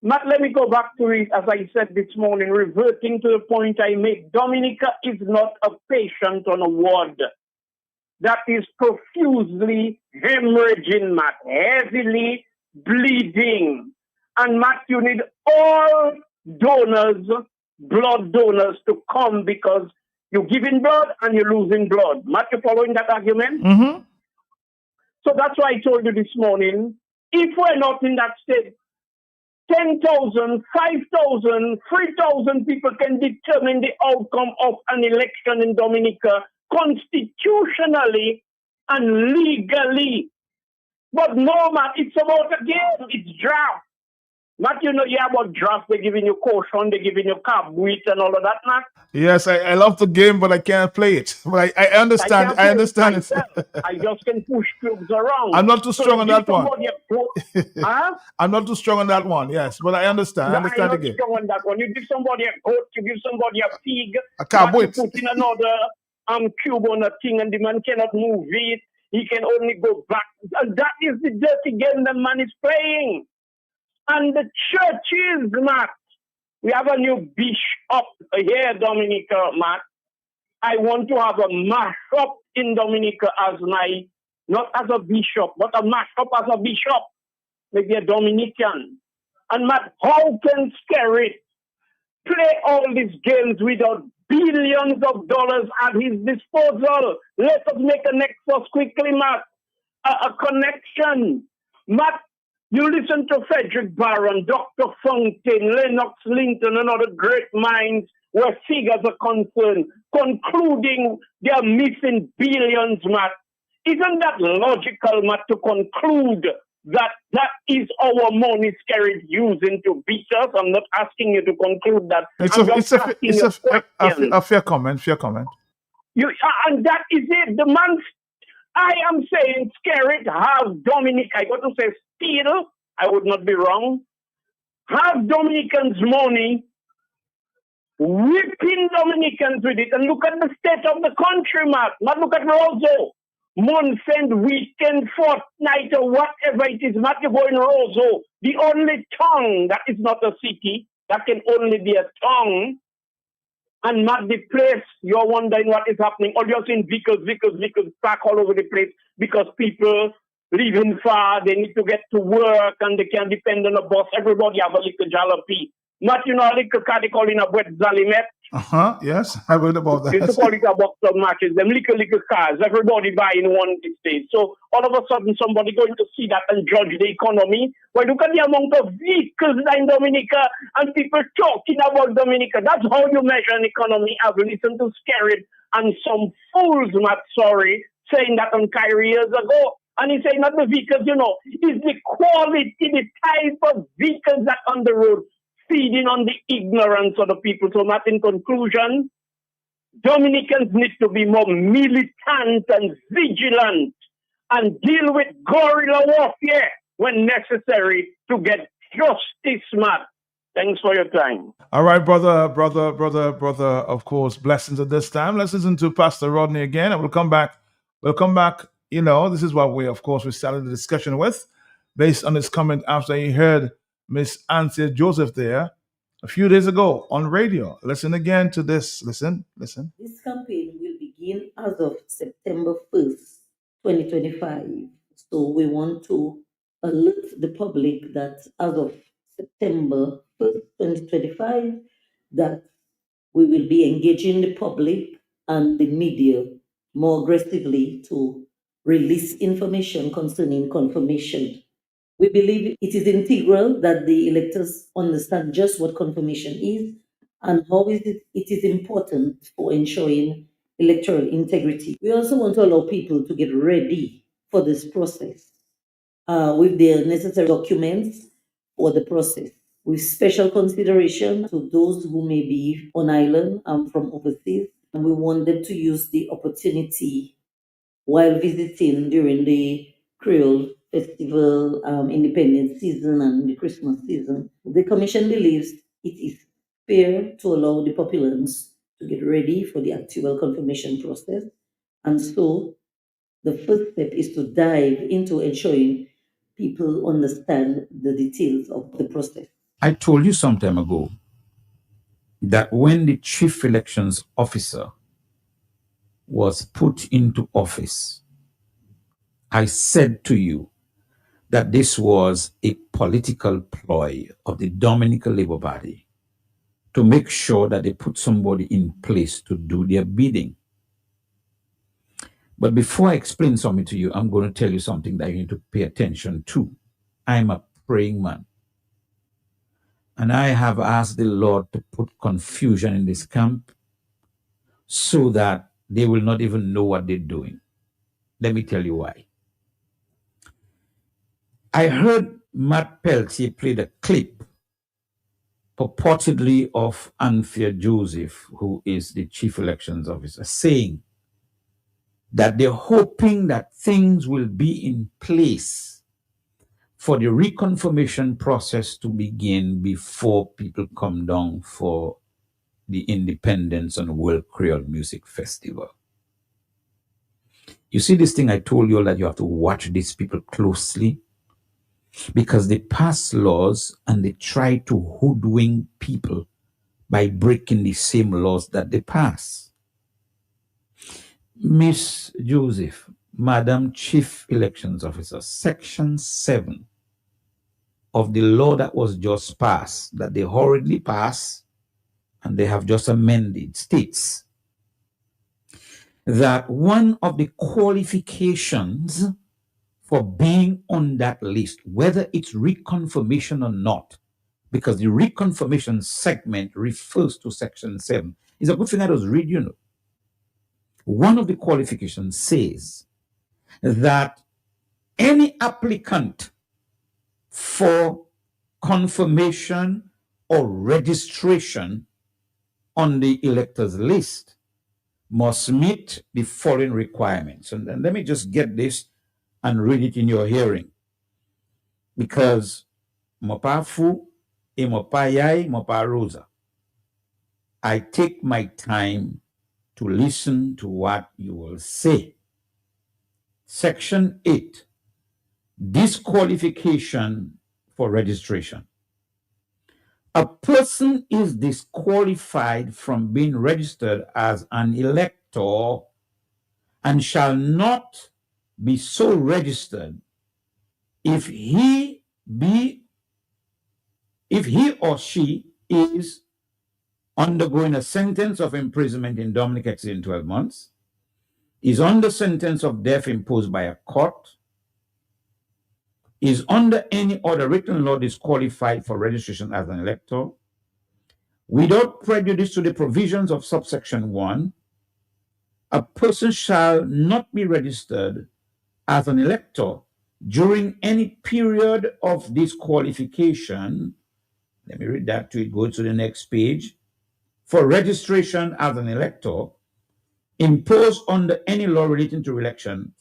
Matt, let me go back to it, as I said this morning, reverting to the point I made. Dominica is not a patient on a ward that is profusely hemorrhaging, Matt, heavily bleeding. And Matt, you need all donors, blood donors, to come because you're giving blood and you're losing blood. Matt, you following that argument? Mm-hmm. So that's why I told you this morning, if we're not in that state, 10,000, 5,000, 3,000 people can determine the outcome of an election in Dominica constitutionally and legally. But no, Matt, it's about a game. It's draft. Matt, you know, you have about draft. They're giving you caution, they're giving you cab wheat and all of that, Matt. Yes, I love the game, but I can't play it. But I understand. I understand it. I just can push clubs around. I'm not too strong on that one. Huh? I'm not too strong on that one, yes. But I understand. I understand the game. I'm not strong on that one. You give somebody a goat, you give somebody a pig, a cowboy. You put in another cube on a thing and the man cannot move it. He can only go back. And that is the dirty game the man is playing. And the churches, Matt. We have a new bishop here, Dominica, Matt. I want to have a mashup in Dominica as my, not as a bishop, but a mashup as a bishop. Maybe a Dominican. And Matt, how can Skerrit play all these games without billions of dollars at his disposal? Let us make a nexus quickly, Matt. A connection. Matt, you listen to Frederick Barron, Dr. Fontaine, Lennox Linton, and other great minds where figures are concerned, concluding they are missing billions, Matt. Isn't that logical, Matt, to conclude that that is our money Skerrit using to beat us? I'm not asking you to conclude that. It's a fair comment, And that is it. The man, I am saying Skerrit have Dominic, I got to say steal, I would not be wrong, have Dominicans' money, whipping Dominicans with it, and look at the state of the country, Matt. Matt, look at Roseau. Month end, weekend, fortnight, or whatever it is, Matt, you go in Roseau. The only town that is not a city, that can only be a town, and Matt, the place, you're wondering what is happening. All you're seeing vehicles parked all over the place because people living far, they need to get to work and they can't depend on a bus. Everybody have a little jalopy. Not, you know, a little car they call in a wet zalimet. Yes, I read about They used to that. call it a box of matches, them little cars, everybody buying one these days. So all of a sudden somebody going to see that and judge the economy. Well, look at the amount of vehicles in Dominica and people talking about Dominica. That's how you measure an economy. I've listened to Skerrit and some fools, Matt, sorry, saying that on Kyrie years ago. And he's saying not the vehicles, it's the quality, the type of vehicles that on the road feeding on the ignorance of the people. So, Matt, in conclusion, Dominicans need to be more militant and vigilant and deal with guerrilla warfare when necessary to get justice, Matt. Thanks for your time. All right, brother. Of course, blessings at this time. Let's listen to Pastor Rodney again, and we'll come back. We'll come back. This is what we started the discussion with, based on his comment after he heard Miss Anthea Joseph there a few days ago on radio. Listen again to this. Listen. This campaign will begin as of September 1st, 2025. So we want to alert the public that as of September 1st, 2025, that we will be engaging the public and the media more aggressively to release information concerning confirmation. We believe it is integral that the electors understand just what confirmation is and how it is important for ensuring electoral integrity. We also want to allow people to get ready for this process with the necessary documents for the process, with special consideration to those who may be on island and from overseas. And we want them to use the opportunity while visiting during the Creole Festival, Independence season, and the Christmas season. The Commission believes it is fair to allow the populace to get ready for the actual confirmation process. And so the first step is to dive into ensuring people understand the details of the process. I told you some time ago that when the chief elections officer was put into office, I said to you that this was a political ploy of the Dominican Labour Party to make sure that they put somebody in place to do their bidding. But before I explain something to you, I'm going to tell you something that you need to pay attention to. I'm a praying man. And I have asked the Lord to put confusion in this camp so that they will not even know what they're doing. Let me tell you why. I heard Matt Peltier play the clip purportedly of Anthea Joseph, who is the chief elections officer, saying that they're hoping that things will be in place for the reconfirmation process to begin before people come down for the Independence and World Creole Music Festival. You see this thing I told you all that you have to watch these people closely because they pass laws and they try to hoodwink people by breaking the same laws that they pass. Miss Joseph, Madam Chief Elections Officer, Section 7 of the law that was just passed, that they hurriedly passed and they have just amended, states that one of the qualifications for being on that list, whether it's reconfirmation or not, because the reconfirmation segment refers to Section 7. It's a good thing I was reading. One of the qualifications says that any applicant for confirmation or registration on the electors list must meet the following requirements. And then let me just get this and read it in your hearing. Because mopa fu e mopa yai mopa rosa. I take my time to listen to what you will say. Section 8, disqualification for registration. A person is disqualified from being registered as an elector and shall not be so registered if he or she is undergoing a sentence of imprisonment in Dominica exceeding 12 months, is under sentence of death imposed by a court, is under any other written law disqualified for registration as an elector, without prejudice to the provisions of subsection 1, a person shall not be registered as an elector during any period of disqualification. Let me read that to it, go to the next page. For registration as an elector imposed under any law relating to election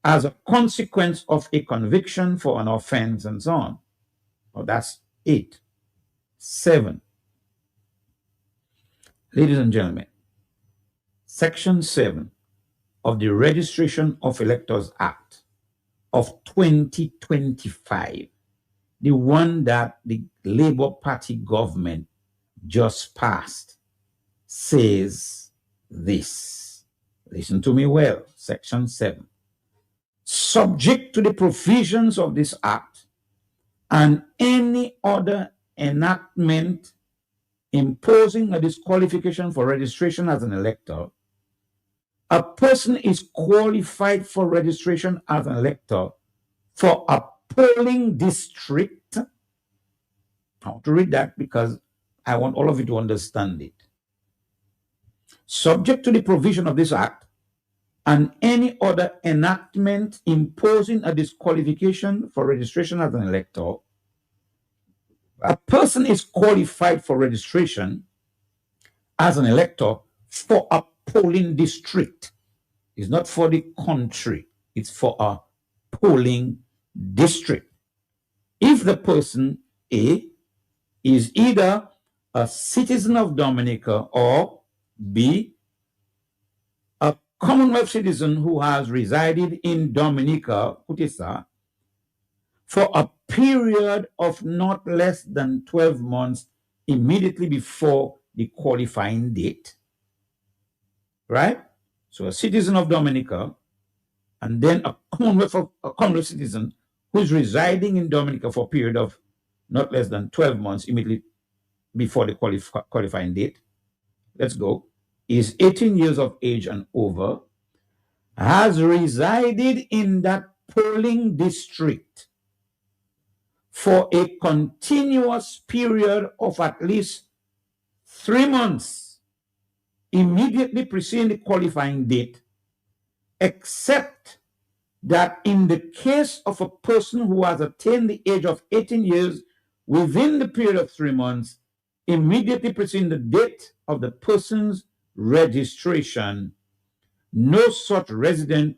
as a consequence of a conviction for an offense and so on. Well, that's 8. 7. Ladies and gentlemen, Section 7 of the Registration of Electors Act of 2025, the one that the Labour Party government just passed, says this. Listen to me well. Section 7. Subject to the provisions of this act and any other enactment imposing a disqualification for registration as an elector, a person is qualified for registration as an elector for a polling district. I want to read that because I want all of you to understand it. Subject to the provision of this act and any other enactment imposing a disqualification for registration as an elector, a person is qualified for registration as an elector for a polling district. It's not for the country, it's for a polling district. If the person A is either a citizen of Dominica or B, a Commonwealth citizen who has resided in Dominica, Kutesa, for a period of not less than 12 months immediately before the qualifying date, right? So a citizen of Dominica and then a Commonwealth citizen who is residing in Dominica for a period of not less than 12 months immediately before the qualifying date. Let's go. Is 18 years of age and over, has resided in that polling district for a continuous period of at least 3 months immediately preceding the qualifying date, except that in the case of a person who has attained the age of 18 years within the period of 3 months immediately preceding the date of the person's registration, no such residence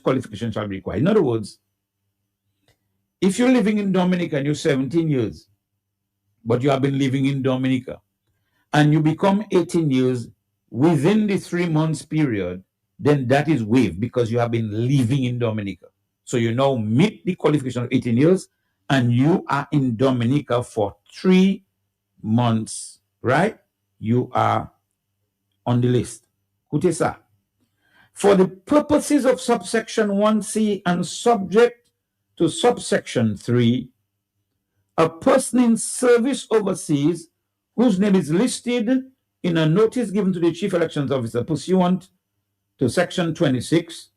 qualification shall be required. In other words, if you're living in Dominica and you're 17 years, but you have been living in Dominica, and you become 18 years within the 3 months period, then that is waived because you have been living in Dominica. So you now meet the qualification of 18 years and you are in Dominica for 3 months, right? You are on the list. Kutesa. For the purposes of subsection 1C and subject to subsection 3, a person in service overseas whose name is listed in a notice given to the Chief Elections Officer pursuant to Section 26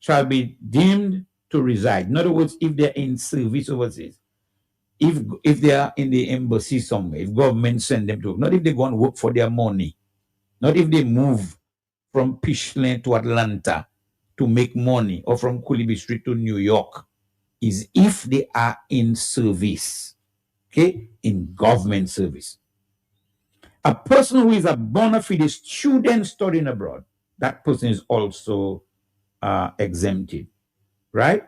shall be deemed to reside. In other words, if they're in service overseas, if they are in the embassy somewhere, if government send them to, not if they go and work for their money, not if they move from Pishlane to Atlanta to make money or from Kulibi Street to New York, is if they are in service, okay, in government service. A person who is a bona fide student studying abroad, that person is also exempted, right?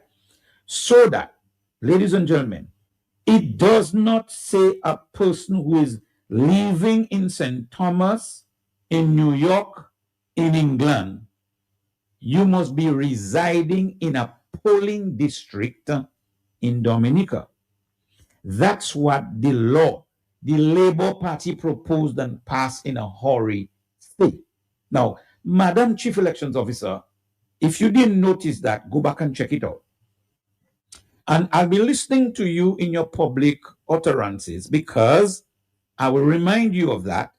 So that, ladies and gentlemen, it does not say a person who is living in St. Thomas, in New York, in England, you must be residing in a polling district in Dominica. That's what the law, the Labour Party proposed and passed in a hurry state. Now, Madam Chief Elections Officer, if you didn't notice that, go back and check it out. And I'll be listening to you in your public utterances because I will remind you of that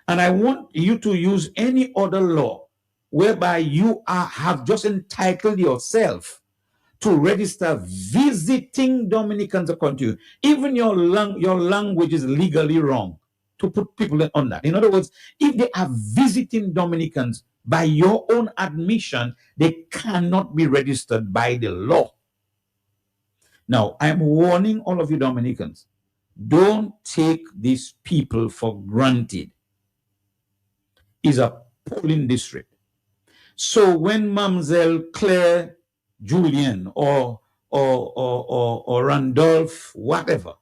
And I want you to use any other law whereby you have just entitled yourself to register visiting Dominicans according to you. Even your language is legally wrong to put people on that. In other words, if they are visiting Dominicans by your own admission, they cannot be registered by the law. Now, I'm warning all of you Dominicans, don't take these people for granted. It's a polling district. So when Mamselle Claire Julian or Randolph, whatever,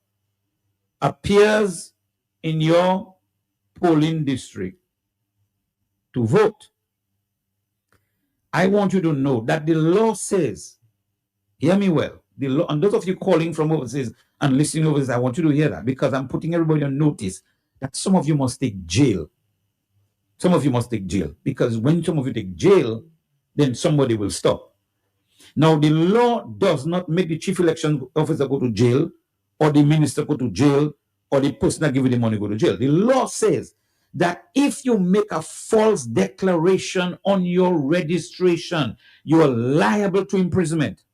appears in your polling district to vote, I want you to know that the law says, hear me well, the law, and those of you calling from overseas and listening overseas, I want you to hear that because I'm putting everybody on notice that some of you must take jail. Some of you must take jail because when some of you take jail, then somebody will stop. Now, the law does not make the chief election officer go to jail, or the minister go to jail, or the person that give you the money go to jail. The law says that if you make a false declaration on your registration, you are liable to imprisonment.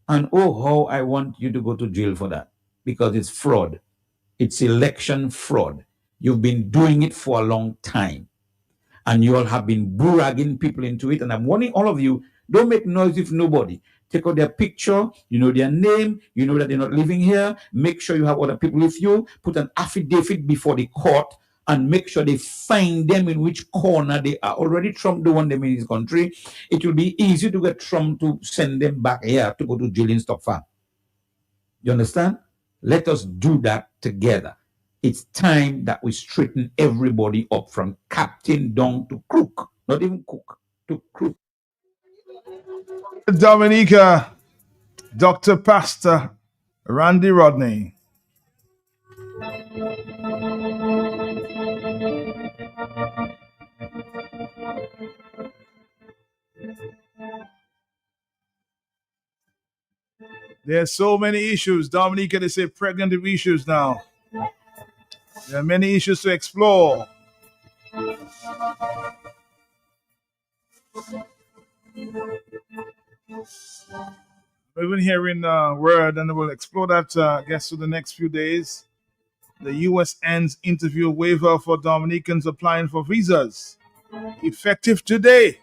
And oh, how I want you to go to jail for that, because it's fraud. It's election fraud. You've been doing it for a long time. And you all have been bragging people into it. And I'm warning all of you, don't make noise with nobody. Take out their picture, you know their name, you know that they're not living here. Make sure you have other people with you. Put an affidavit before the court and make sure they find them in which corner they are. Already Trump don't want them in his country. It will be easy to get Trump to send them back here to go to jail in Stockfarm. You understand? Let us do that together. It's time that we straighten everybody up from captain down to crook, not even cook, to crook. Dominica, Dr. Pastor Randy Rodney. There's so many issues. Dominica, they say pregnant issues now. There are many issues to explore. We've been hearing word, and we'll explore that, I guess, for the next few days. The U.S. ends interview waiver for Dominicans applying for visas. Effective today.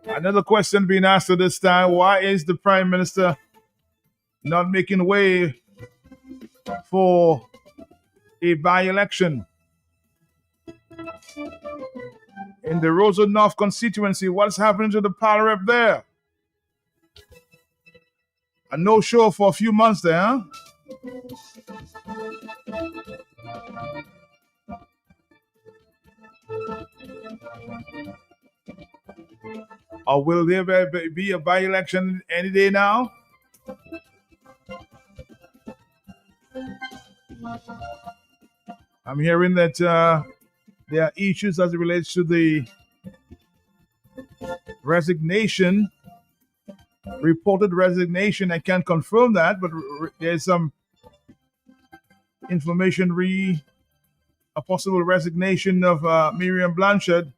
Another question being asked at this time, why is the Prime Minister not making way for a by-election? In the Rosewood North constituency, what's happening to the power rep there? A no-show for a few months there, huh? Or will there be a by-election any day now? I'm hearing that there are issues as it relates to the resignation, reported resignation. I can't confirm that, but there's some information a possible resignation of Miriam Blanchard,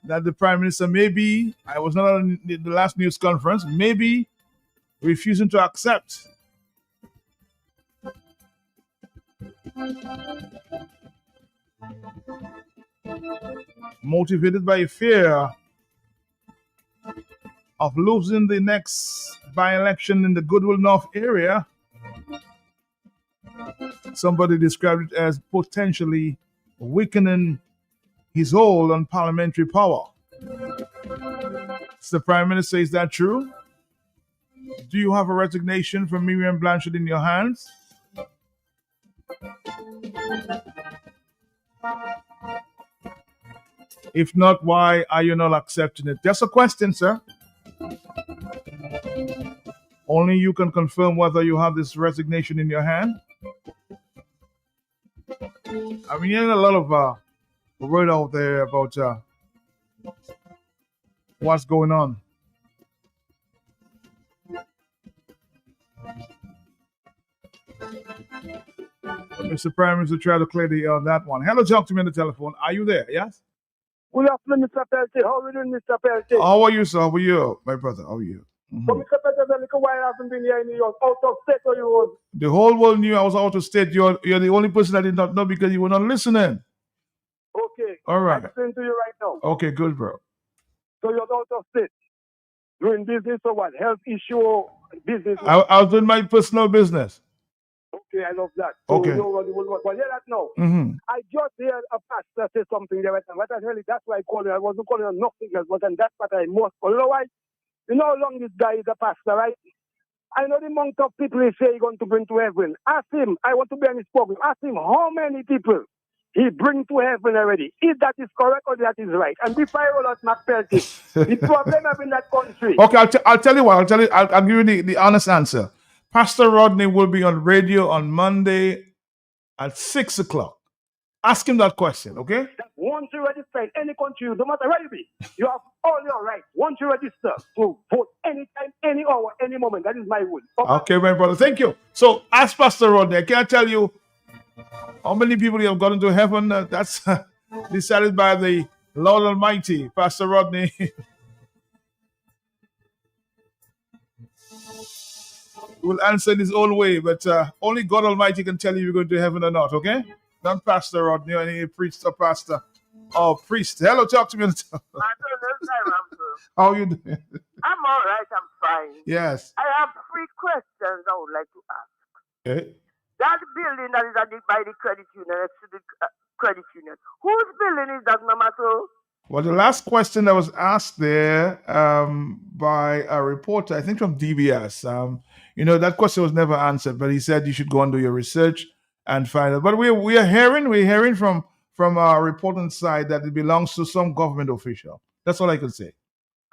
that the Prime Minister may be, I was not on the last news conference, maybe refusing to accept. Motivated by fear of losing the next by-election in the Goodwill North area. Somebody described it as potentially weakening his hold on parliamentary power. So the Prime Minister, is that true? Do you have a resignation from Miriam Blanchard in your hands? If not, why are you not accepting it? Just a question, sir. Only you can confirm whether you have this resignation in your hand. I mean, a lot of word out there about what's going on. Mr. Prime Minister, try to clear that one. Hello, talk to me on the telephone. Are you there? Yes? Good afternoon, Mr. Peltier. How are you doing, Mr. Peltier? How are you, sir? How are you, my brother? How are you? But Mr. Peltier, a little while I haven't been here in New York. Out of state or you was? The whole world knew I was out of state. You're the only person I did not know because you were not listening. Okay. All right. I'm explaining to you right now. Okay, good, bro. So you're out of state. Doing business or what? Health issue, business? I was doing my personal business. Okay, I love that. So Okay. you know what you will work. But hear that now. I just heard a pastor say something there. What I really, that's why I called you. I wasn't calling you nothing else, but that's what I most call. You know why? You know how long this guy is a pastor, right? I know the amount of people he say he's going to bring to heaven. Ask him, I want to be on his program. Ask him how many people he bring to heaven already. If that is correct or that is right. And before I roll out my pelting, the problem have in that country. Okay, I'll tell you what. I'll give you the honest answer. Pastor Rodney will be on radio on Monday at 6 o'clock. Ask him that question, okay? Once you register in any country, no matter where you be, you have all your rights. Once you register to vote anytime, any hour, any moment. That is my rule. Okay, my brother. Thank you. So, ask Pastor Rodney. I can't tell you how many people you have gone into heaven. That's decided by the Lord Almighty. Pastor Rodney will answer in his own way, but only God Almighty can tell you you're going to heaven or not, okay? Not Pastor Rodney or any priest or pastor or priest. Hello, talk to me. How are you doing? I'm all right, I'm fine. Yes. I have 3 questions I would like to ask. Okay. That building that is by the credit union, next to the credit union, whose building is that, Mama? Well, the last question that was asked there by a reporter, I think from DBS, that question was never answered, but he said you should go and do your research and find out. But we're hearing from our reporting side that it belongs to some government official. That's all I can say.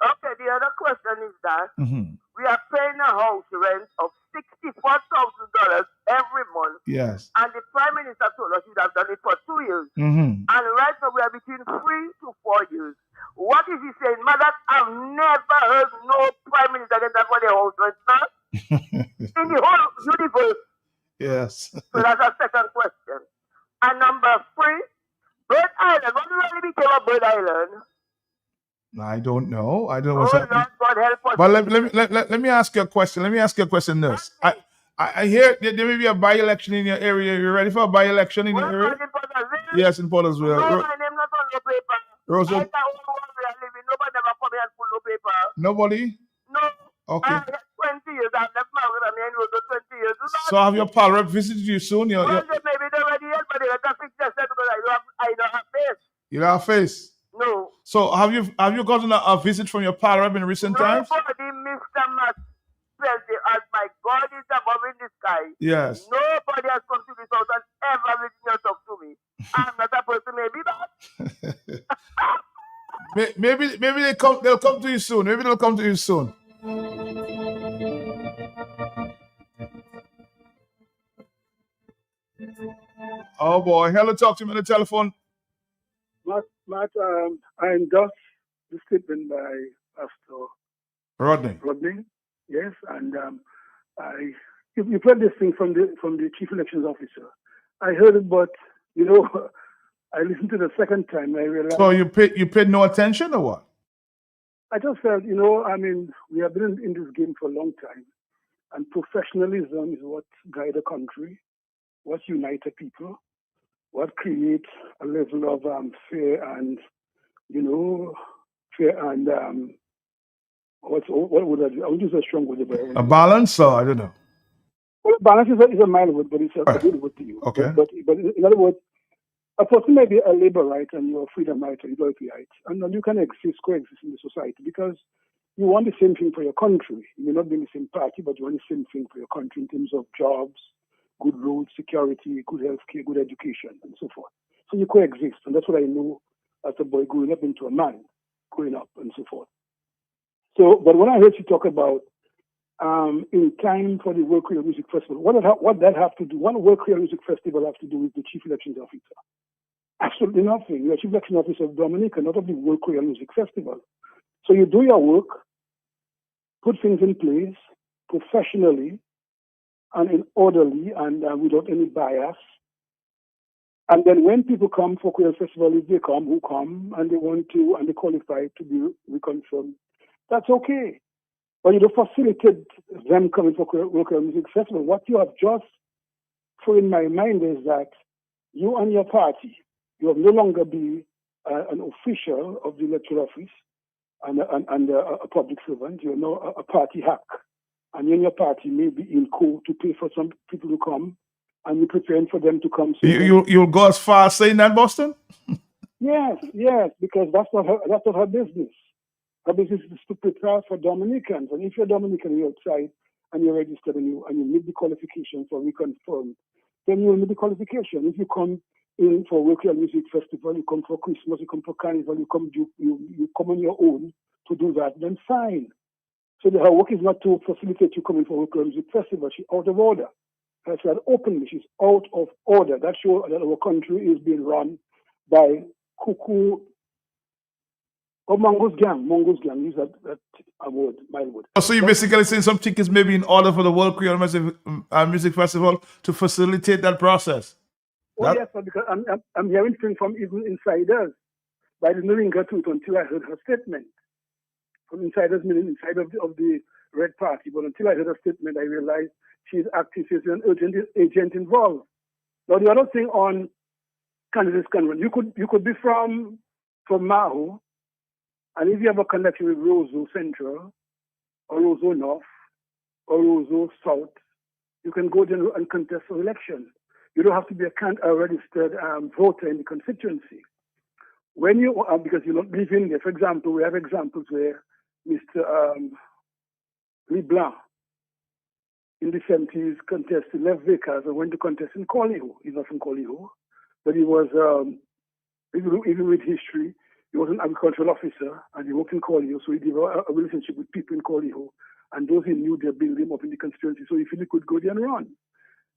Okay, the other question is that we are paying a house rent of $64,000 every month. Yes. And the Prime Minister told us he'd have done it for 2 years. And right now we are between 3 to 4 years. What is he saying? Madam, I've never heard no Prime Minister get that for the house rent, sir. In the whole universe. Yes. So that's a second question. And number 3, Bird Island. What really became of Bird Island? I don't know. I don't know what's Oh, happening. Lord, God help us. But let me ask you a question. Nurse. I hear there may be a by-election in your area. You ready for a by-election in your area? Yes, in Portersville. No, my name not on the paper. Rosa. I thought we are living. Nobody never come here and pull no paper. Nobody? No. Okay. I had 20 years. I've left my with me and you 20 years. So have your pal rep visited you soon? Well, maybe they're ready yet, but they have to fix this because I don't have face. You don't have face? No. So have you gotten a visit from your pal rep in recent times? Nobody, Mr. Matt, as my God is above in the sky. Yes. Nobody has come to this house and ever written a talk to me. I'm not a person, maybe that. maybe they'll come to you soon. Maybe they'll come to you soon. Oh boy. Hello, talk to me on the telephone. Matt, I endorse the statement by Pastor Rodney. Yes, and you played this thing from the chief elections officer. I heard it, but I listened to the second time. I realized. So you paid no attention or what? I just felt, we have been in this game for a long time, and professionalism is what guides a country, what unites people, what creates a level of fear and what would I do? I would use a strong word. A balance, or I don't know. Well, balance is a mild word, but it's a good word to use. Okay. But in other words, a person may be a labor right and you're a freedom right or equality right, and you can coexist in the society because you want the same thing for your country. You may not be in the same party, but you want the same thing for your country in terms of jobs, good roads, security, good healthcare, good education, and so forth. So you coexist, and that's what I know as a boy growing up into a man, growing up, and so forth. So, but when I heard you talk about in time for the World Creole Music Festival, what that have to do? One World Creole Music Festival have to do with the chief elections officer. Absolutely nothing. You're chief election officer of Dominica, not of the World Creole Music Festival. So you do your work, put things in place professionally and in orderly and without any bias. And then when people come for Creole Festival, if they come, who come, and they want to, and they qualify to be reconfirmed, that's okay. But you don't facilitate them coming for Creole Music Festival. What you have just put in my mind is that you and your party, you have no longer be an official of the electoral office and a public servant. You're now a party hack. And you and your party may be in court to pay for some people to come, and you're preparing for them to come. So you'll go as far as saying that, Boston? Yes, because that's not her business. Her business is to prepare for Dominicans. And if you're Dominican, you're outside and you're registered and you meet the qualifications for reconfirmed, then you'll meet the qualification. If you come in for World Music Festival, you come for Christmas, you come for Carnival, you come on your own to do that, then fine. So her work is not to facilitate you coming for World Music Festival. She's out of order. I said openly, she's out of order. That shows that our country is being run by cuckoo or Mongoose Gang, use that word, my word. So you're basically saying some tickets may be in order for the World Creole Music Festival to facilitate that process? Yes, because I'm hearing things from even insiders. But I didn't ring her truth until I heard her statement. From insiders, meaning inside of the Red Party. But until I heard her statement, I realized she's active, she's an urgent agent involved. Now, the other thing on candidates can run, you could be from Maho, and if you have a connection with Roseau Central, or Roseau North, or Roseau South, you can go there and contest for election. You don't have to be a registered voter in the constituency. When you because you don't live in there, for example, we have examples where Mr. Leblanc in the 70s contested, left Vickers and went to contest in Coliho. He's not from Coliho, but he was, even with history, he was an agricultural officer and he worked in Coliho, so he developed a relationship with people in Coliho, and those he knew, they built him up in the constituency, so he felt he could go there and run.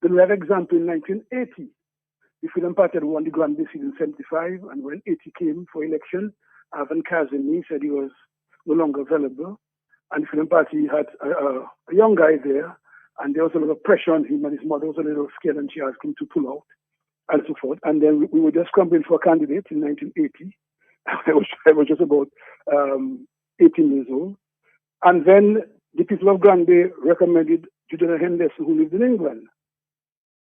Then we have example in 1980. The Freedom Party had won the Grand Seat in 75, and when 80 came for election, Ivan Kazemi said he was no longer available, and the Freedom Party had a young guy there, and there was a lot of pressure on him, and his mother was a little scared, and she asked him to pull out, and so forth. And then we were just scrambling for a candidate in 1980. I was just about 18 years old. And then the people of Granby recommended Juliana Henderson, who lived in England.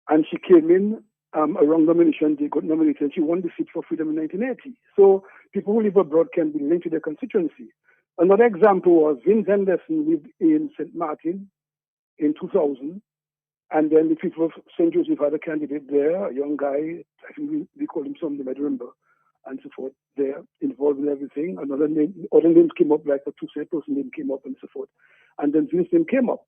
And she came in around nomination, they got nominated, and she won the seat for Freedom in 1980. So people who live abroad can be linked to their constituency. Another example was Vince Henderson lived in St. Martin in 2000, and then the people of St. Joseph had a candidate there, a young guy, I think we called him something, I don't remember, and so forth, there, involved in everything. Other names came up, like a two-set person name came up and so forth. And then Vince's name came up.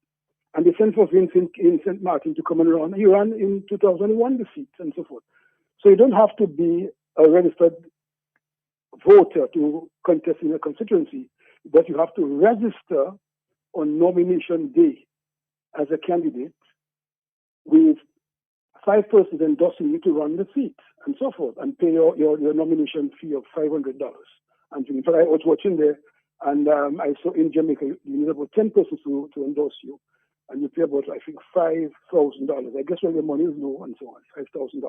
And they sent for Vincent in St. Martin to come and run. He ran in 2001 the seat and so forth. So you don't have to be a registered voter to contest in a constituency, but you have to register on nomination day as a candidate with 5 persons endorsing you to run the seat and so forth, and pay your nomination fee of $500. And in fact, I was watching there, and I saw in Jamaica, you need about 10 persons to endorse you. And you pay about, I think, $5,000. I guess when your money is low and so on, $5,000.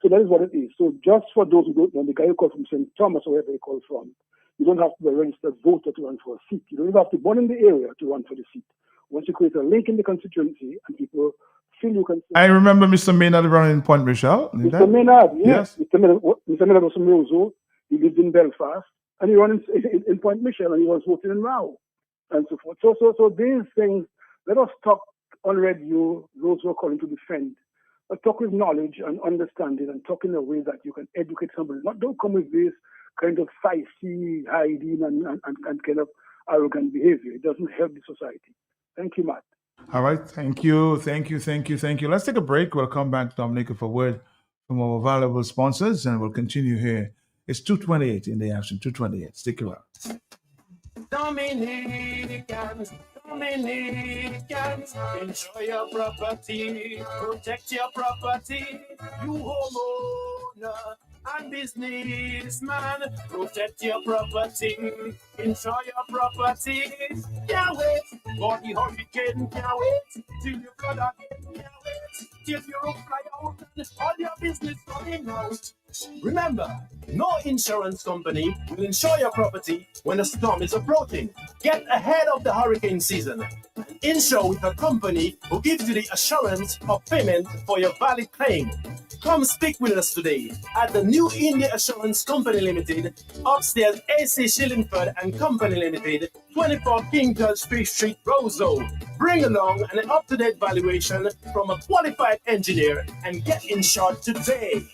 So that is what it is. So just for those who don't know, the guy who called from St. Thomas or wherever he called from, you don't have to be a registered voter to run for a seat. You don't even have to be born in the area to run for the seat. Once you create a link in the constituency and people feel you can... I remember Mr. Maynard running in Point Michelle. Mr. Maynard, yes. Mr. Maynard was from Roseau. He lived in Belfast. And he ran in Point Michelle, and he was voting in Rao and so forth. So these things, let us talk on radio, those who are calling to defend, but talk with knowledge and understanding, and talk in a way that you can educate somebody. Don't come with this kind of feisty, hiding, and kind of arrogant behavior. It doesn't help the society. Thank you, Matt. All right. Thank you. Let's take a break. We'll come back, Dominica, for word from our valuable sponsors, and we'll continue here. It's 2:28 in the afternoon, 2:28. Stick around. Dominicans, enjoy your property, protect your property. You homeowner and businessman. Protect your property, insure your property. Can't wait for the hurricane. Can't wait till you flood again. Can't wait till your roof fly out and all your business coming out. Remember, no insurance company will insure your property when a storm is approaching. Get ahead of the hurricane season. Insure with a company who gives you the assurance of payment for your valid claim. Come speak with us today at the New India Assurance Company Limited, upstairs AC Shillingford and Company Limited, 24 King George Street, Roseau. Bring along an up-to-date valuation from a qualified engineer and get insured today.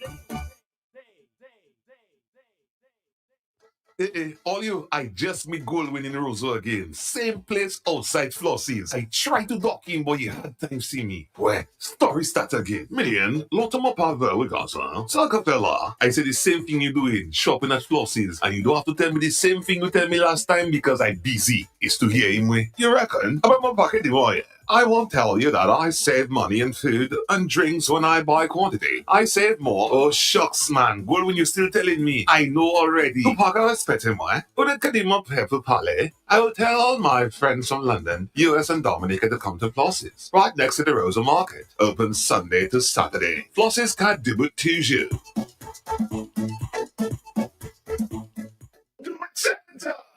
All you, I just meet Goldwyn in Roseau again. Same place outside Flossies. I tried to dock in, but you had time to see me. Where? Story start again. Million, lot of my power with us, huh? Fella, I said the same thing you doing, shopping at Flossies. And you don't have to tell me the same thing you tell me last time because I'm busy. It's to hear him way. You reckon? About my pocket, boy. I won't tell you that I save money in food and drinks when I buy quantity. I save more. Oh, shucks, man. Well, when you're still telling me, I know already. To pack a respect him, why? But it can him up here for Palais. I will tell all my friends from London, US and Dominica to come to Floss's, right next to the Rosa Market. Open Sunday to Saturday. Floss's can't do it to you.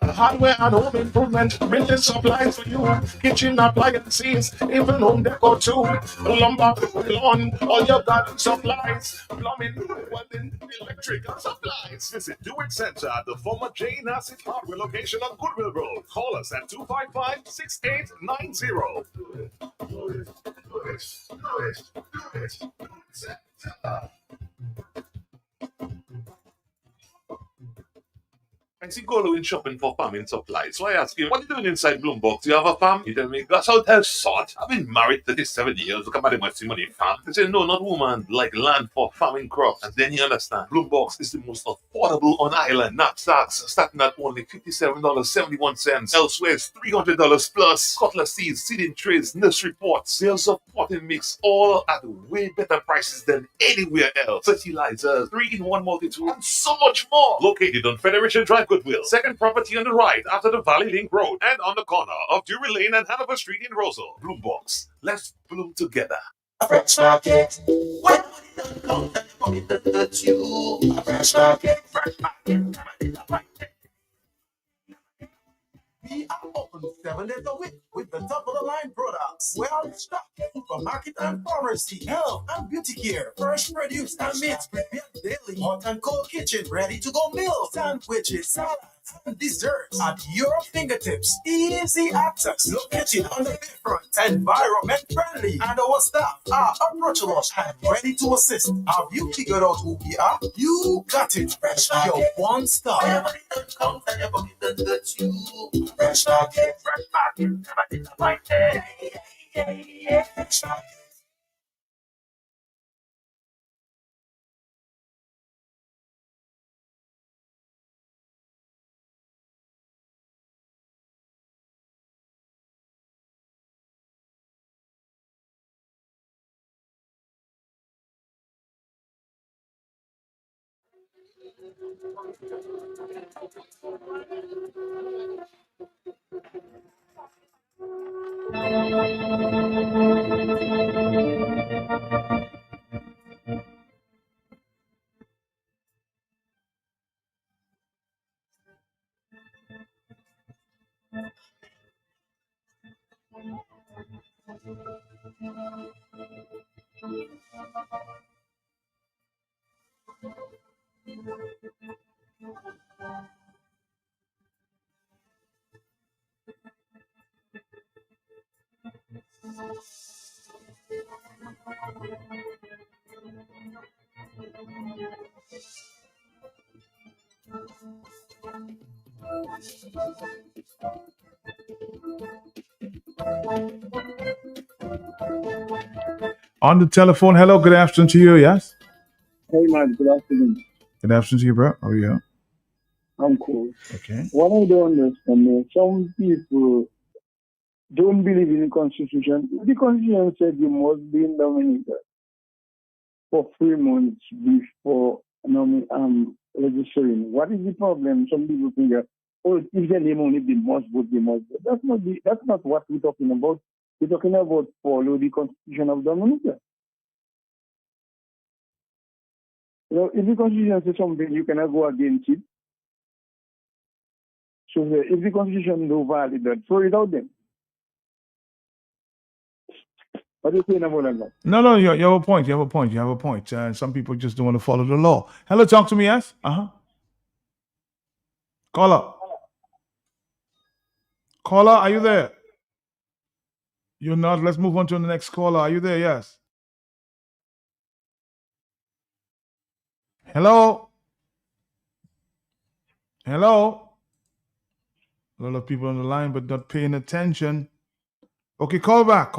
Hardware and home improvement, building supplies for you, kitchen appliances, even home decor too. Lumber, lawn, all your garden supplies, plumbing, welding, electrical supplies. Visit Do It Center at the former J. Nassif Hardware location on Goodwill Road. Call us at 255-6890. Do it. I see Goldwyn shopping for farming supplies. So I ask him, what are you doing inside Bloombox? Do you have a farm? He tell me, that's how tell sort. I've been married 37 years. Look at my money farm. He said, no, not woman. Like land for farming crops. And then you understand, Bloombox is the most affordable on island. Knapsacks starting at only $57.71. Elsewhere, it's $300 plus. Cutlass seeds, seeding trays, nursery pots, sales of potting mix, all at way better prices than anywhere else. Fertilizers, 3-in-1 multi-tool, and so much more. Located on Federation Drive, Goodwill. Second property on the right after the Valley Link Road and on the corner of Drury Lane and Hanover Street in Roseau. Bloombox. Let's bloom together. A fresh market. When money don't come, then your money don't hurt you. A fresh market. We are open 7 days a week with the top of the line products. Well stocked supermarket and pharmacy, health and beauty care, fresh produce and meats prepared daily, hot and cold kitchen, ready to go meals, sandwiches, salads, and desserts at your fingertips. Easy access, located on the bayfront, environment friendly, and our staff are approachable and ready to assist. Have you figured out who we are? You got it. Fresh market. Your one stop. Your money don't come, then your money don't hurt you. Fresh market. Fresh market. Never disappointed. Fresh market. On the telephone, hello, good afternoon to you, yes? Hey man, good afternoon. Good afternoon to you, bro. How are you? I'm cool. Okay. What I don't understand is some people don't believe in the Constitution. The Constitution said you must be in Dominica for 3 months before registering. What is the problem? Some people think that, oh, if their name only, they must vote, they must vote. That's not what we're talking about. We're talking about follow the Constitution of Dominica. If the Constitution says something, you cannot go against it. So if the Constitution no valid, then throw it out then. What do you say about that? No, you have a point. You have a point. Some people just don't want to follow the law. Hello, talk to me, yes? Caller. Caller, are you there? You're not. Let's move on to the next caller. Are you there? Yes. Hello? Hello? A lot of people on the line, but not paying attention. Okay, call back.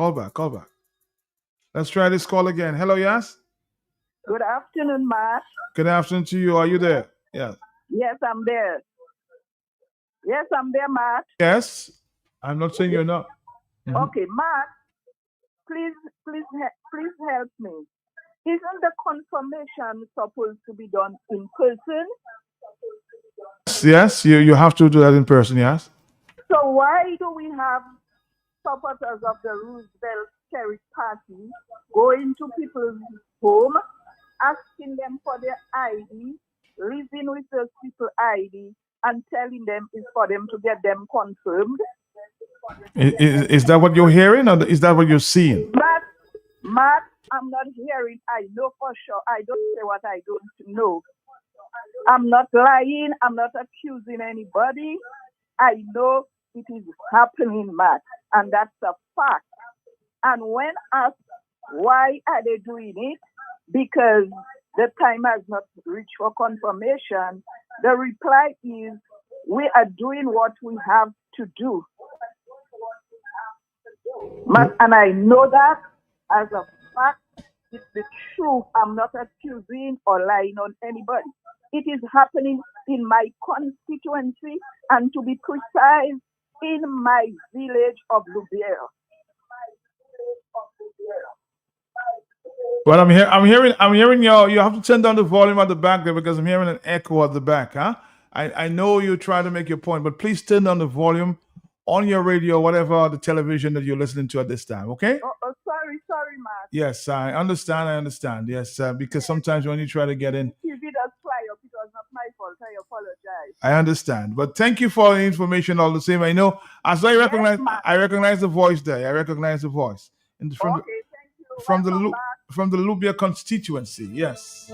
Let's try this call again. Hello, yes? Good afternoon, Matt. Good afternoon to you. Are you there? Yes. Yes, I'm there. Yes, I'm there, Matt. Yes. I'm not saying you're not. Okay, Matt, please help me. Isn't the confirmation supposed to be done in person? Yes, you have to do that in person, yes. So why do we have supporters of the Roosevelt Cherry Party going to people's home, asking them for their ID, living with those people's ID, and telling them it's for them to get them confirmed? Is that what you're hearing, or is that what you're seeing? Matt, I'm not hearing. I know for sure. I don't say what I don't know. I'm not lying. I'm not accusing anybody. I know it is happening, Matt, and that's a fact. And when asked why are they doing it, because the time has not reached for confirmation, the reply is we are doing what we have to do. Matt, and I know that as a fact. It's the truth. I'm not accusing or lying on anybody. It is happening in my constituency, and to be precise, in my village of Louvière. But I'm hearing you have to turn down the volume at the back there because I'm hearing an echo at the back, huh? I know you're trying to make your point, but please turn down the volume on your radio, whatever the television that you're listening to at this time, okay? Sorry, Matt. Yes, I understand. Yes, because sometimes when you try to get in, TV does fly up. It was not my fault. I apologize. I understand, but thank you for the information all the same. I know, as I recognize the voice there. I recognize the voice Thank you. From the Lubia constituency. Yes.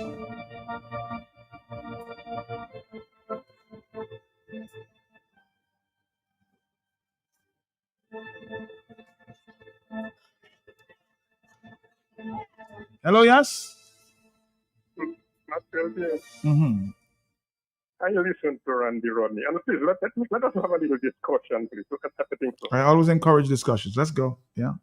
Hello, yes. I listen to Randy Rodney, and please let us have a little discussion, please. Look at everything. I always encourage discussions. Let's go. Yeah.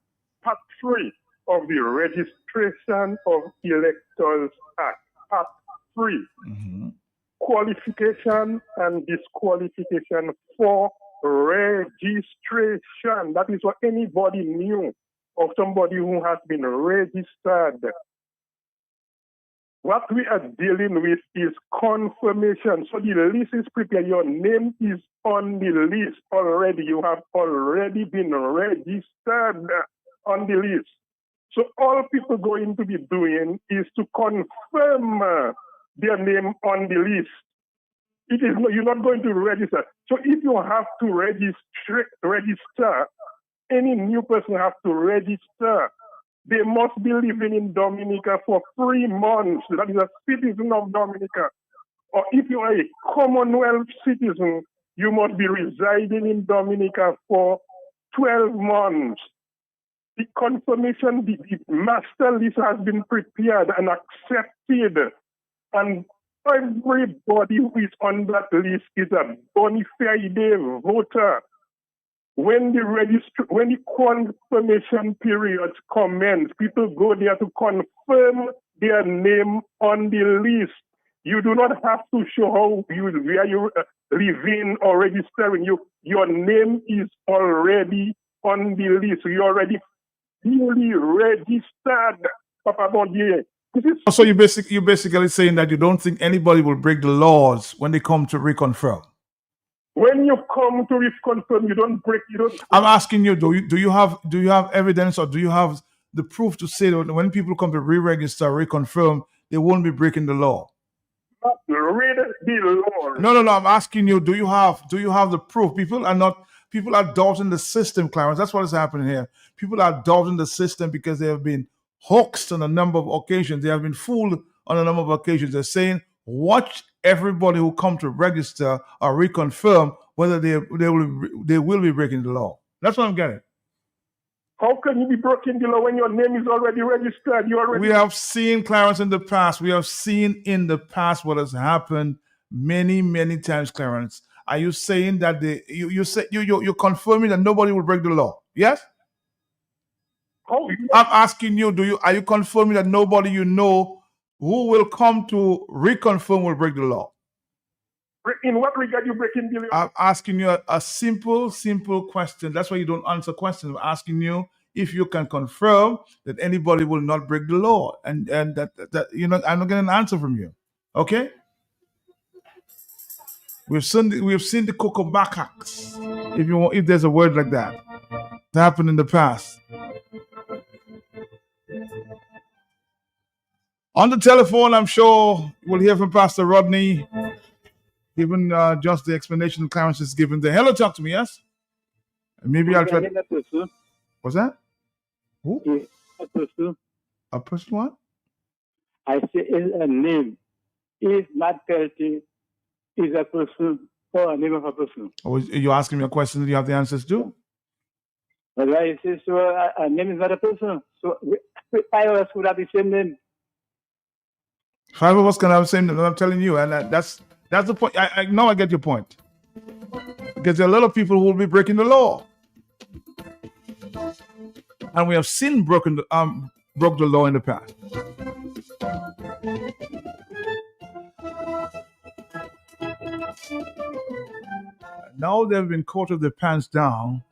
Part 3 of the Registration of Electors Act. Part 3. Qualification and disqualification for registration. That is what anybody new of somebody who has been registered. What we are dealing with is confirmation. So the list is prepared. Your name is on the list already. You have already been registered on the list. So all people going to be doing is to confirm their name on the list. You're not going to register. So if you have to register, any new person has to register. They must be living in Dominica for 3 months. That is a citizen of Dominica. Or if you are a Commonwealth citizen, you must be residing in Dominica for 12 months. The confirmation, the master list has been prepared and accepted. And everybody who is on that list is a bona fide voter. When the confirmation periods commence, people go there to confirm their name on the list. You do not have to show where you live in or registering. Your name is already on the list. You're already fully registered, Papa Bondier. So you're basically saying that you don't think anybody will break the laws when they come to reconfirm. When you come to reconfirm, you don't break. You don't. I'm asking you, do you have evidence, or do you have the proof to say that when people come to re-register, reconfirm, they won't be breaking the law? Read the law. No. I'm asking you, do you have the proof? People are doubting the system, Clarence. That's what is happening here. People are doubting the system because they have been hoaxed on a number of occasions. They have been fooled on a number of occasions. They're saying, watch everybody who come to register or reconfirm whether they will be breaking the law. That's what I'm getting. How can you be breaking the law when your name is already registered? We have seen, Clarence, in the past. We have seen in the past what has happened many, many times, Clarence. Are you saying that you're confirming that nobody will break the law? Yes? I'm asking you, are you confirming that nobody you know who will come to reconfirm will break the law? In what regard you breaking the law? I'm asking you a simple question. That's why you don't answer questions. I'm asking you if you can confirm that anybody will not break the law, and that I'm not getting an answer from you. Okay? We've seen the Coco Acts. If there's a word like that, it happened in the past. On the telephone, I'm sure we'll hear from Pastor Rodney, given just the explanation Clarence is given there. Hello, talk to me, yes? Maybe I'll try. What's that? Who? A person. A person what? I say is a name. Is not guilty. Is a person or a name of a person. Oh, you're asking me a question that you have the answers to? But I say so. A name is not a person. So five of us would have the same name. Five of us can have the same name. I'm telling you, and that's the point. I know I get your point. Because there are a lot of people who will be breaking the law. And we have seen broke the law in the past. Now they've been caught with their pants down.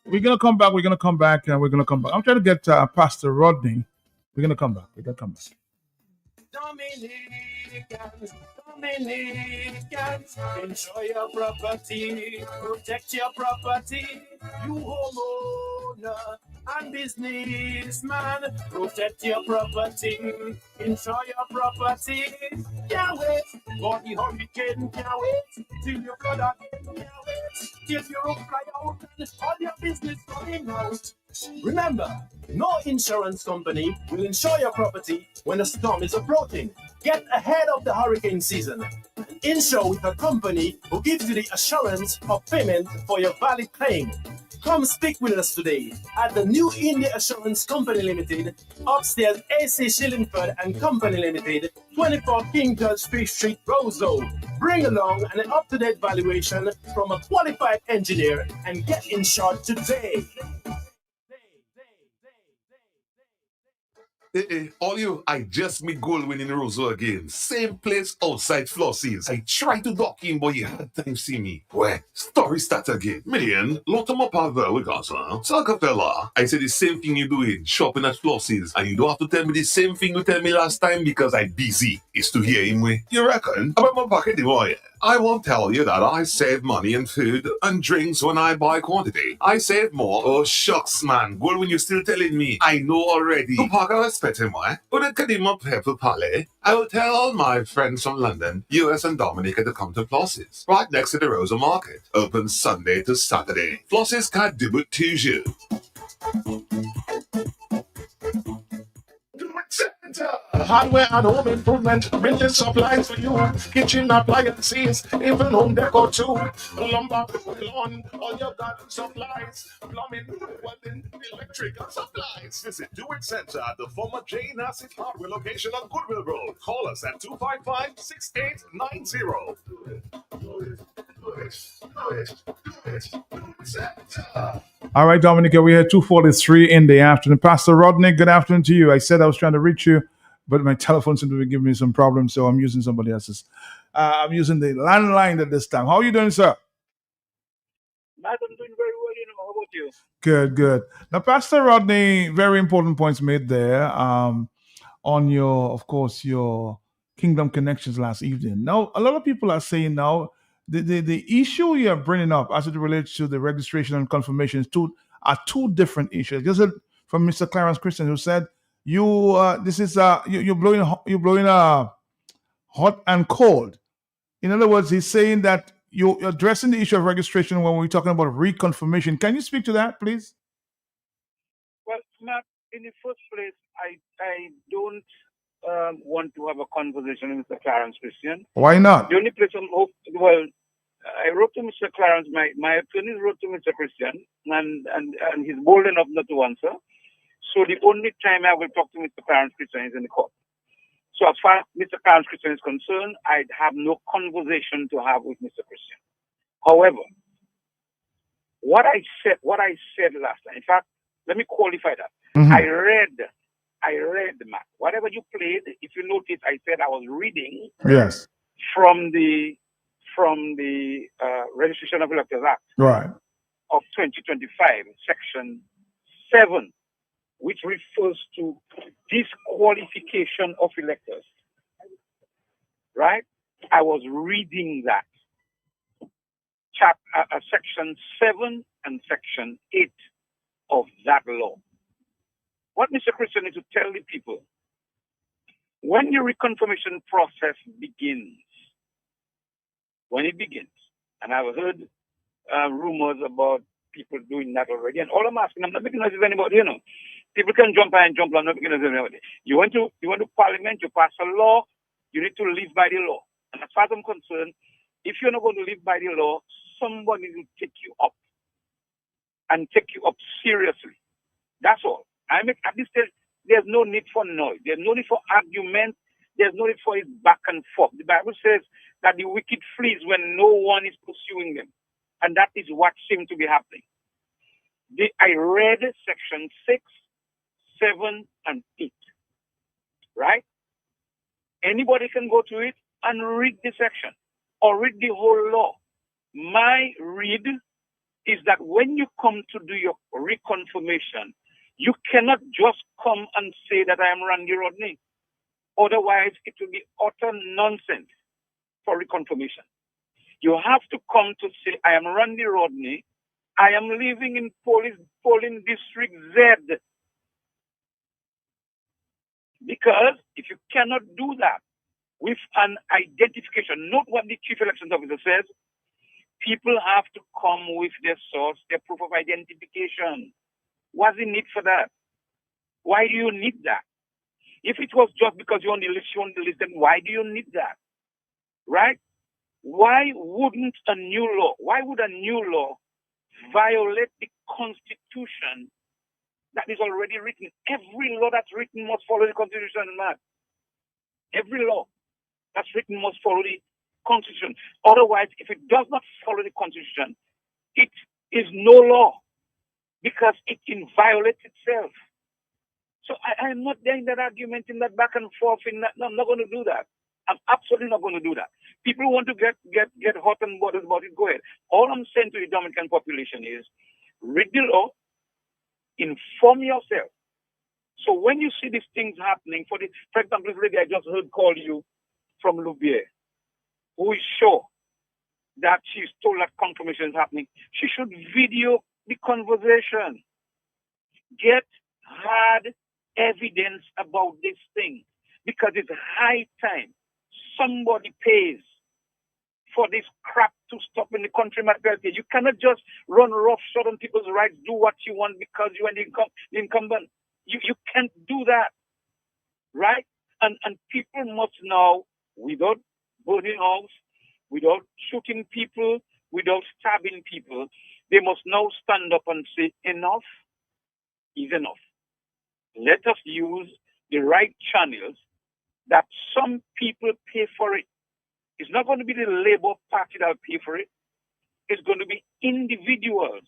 We're gonna come back. I'm trying to get Pastor Rodney. We're gonna come back. Dominicans, enjoy your property, protect your property. You homeowner and businessman, protect your property, enjoy your property. Can't wait for the hurricane, can't wait till you flood again, can't wait till your fly out and all your business going out. Remember, no insurance company will insure your property when a storm is approaching. Get ahead of the hurricane season. Insure with a company who gives you the assurance of payment for your valid claim. Come speak with us today at the New India Assurance Company Limited, upstairs AC Shillingford and Company Limited, 24 King George Street, Roseau. Bring along an up-to-date valuation from a qualified engineer and get insured today. All you, I just meet gold winning Roseau again. Same place outside Flossie's. I try to dock in, but you had time see me. Where? Story start again. Million, lot of my power we got, huh? Saga fella, I say the same thing you doing, shopping at Flossie's, and you don't have to tell me the same thing you tell me last time because I busy. It's to hear him way. You reckon? About my pocket, boy. I won't tell you that I save money in food and drinks when I buy quantity. I save more. Oh, shucks, man. Good when you're still telling me. I know already. To park I respect him, why? But it could him up here to Palais. I will tell all my friends from London, US and Dominica to come to Floss's. Right next to the Rosa Market. Open Sunday to Saturday. Floss's can't do it to you. hardware and home improvement, building supplies for you, kitchen appliances, even home decor too. Lumber, lawn, all your garden supplies, plumbing, welding, electrical supplies. Visit Do It Center at the former J. Nassif Hardware location on Goodwill Road. Call us at 255-6890. All right, Dominica, we had 2:43 in the afternoon. Pastor Rodney, good afternoon to you. I said I was trying to reach you, but my telephone seemed to be giving me some problems, so I'm using somebody else's. I'm using the landline at this time. How are you doing, sir? I'm doing very well, How about you? Good, good. Now, Pastor Rodney, very important points made there on your, of course, your Kingdom Connections last evening. Now, a lot of people are saying now the issue you're bringing up as it relates to the registration and confirmation are two different issues. Just from Mr. Clarence Christian, who said you're blowing hot and cold. In other words, he's saying that you're addressing the issue of registration when we're talking about reconfirmation. Can you speak to that, please? Well, Matt, in the first place, I don't want to have a conversation with Mr. Clarence Christian. Why not? The only place I wrote to Mr. Clarence, my attorneys wrote to Mr. Christian, and he's bold enough not to answer. So the only time I will talk to Mr. Clarence Christian is in the court. So as far as Mr. Clarence Christian is concerned, I'd have no conversation to have with Mr. Christian. However, what I said last time, in fact, let me qualify that. Mm-hmm. I read, Matt. Whatever you played, if you notice, I said I was reading Yes. from the Registration of Electors Act Right. of 2025, Section 7, which refers to disqualification of electors. Right? I was reading that. Section 7 and Section 8 of that law. What Mr. Christian needs to tell the people, when the reconfirmation process begins, and I've heard rumors about people doing that already, and all I'm asking, I'm not making noise with anybody, People can jump in and jump on, not making noise with anybody. You went to Parliament, you pass a law, you need to live by the law. And as far as I'm concerned, if you're not going to live by the law, somebody will take you up and take you up seriously. That's all. At this stage, there's no need for noise. There's no need for argument. There's no need for it back and forth. The Bible says that the wicked flees when no one is pursuing them. And that is what seemed to be happening. I read Section 6, 7, and 8. Right? Anybody can go to it and read the section or read the whole law. My read is that when you come to do your reconfirmation, you cannot just come and say that I am Randy Rodney. Otherwise, it will be utter nonsense for reconfirmation. You have to come to say, I am Randy Rodney. I am living in polling district Z. Because if you cannot do that with an identification, note what the Chief Elections Officer says, people have to come with their source, their proof of identification. What's the need for that? Why do you need that? If it was just because you're on the list, then why do you need that? Right? Why would a new law violate the Constitution that is already written? Every law that's written must follow the Constitution, man. Every law that's written must follow the Constitution. Otherwise, if it does not follow the Constitution, it is no law because it violates itself. So I am not there in that argument, in that back and forth. No, I'm not going to do that. I'm absolutely not going to do that. People want to get hot and bothered about it, go ahead. All I'm saying to the Dominican population is read the law, inform yourself. So when you see these things happening, for example, this lady I just heard call you from Louvier, who is sure that she's told that confirmation is happening, she should video the conversation. Get hard evidence about this thing, because it's high time somebody pays for this crap to stop in the country. You cannot just run roughshod on people's rights, do what you want because you're the incumbent. You can't do that, right? And people must now, without burning house, without shooting people, without stabbing people, they must now stand up and say, enough is enough. Let us use the right channels that some people pay for it. It's not going to be the Labour Party that will pay for it. It's going to be individuals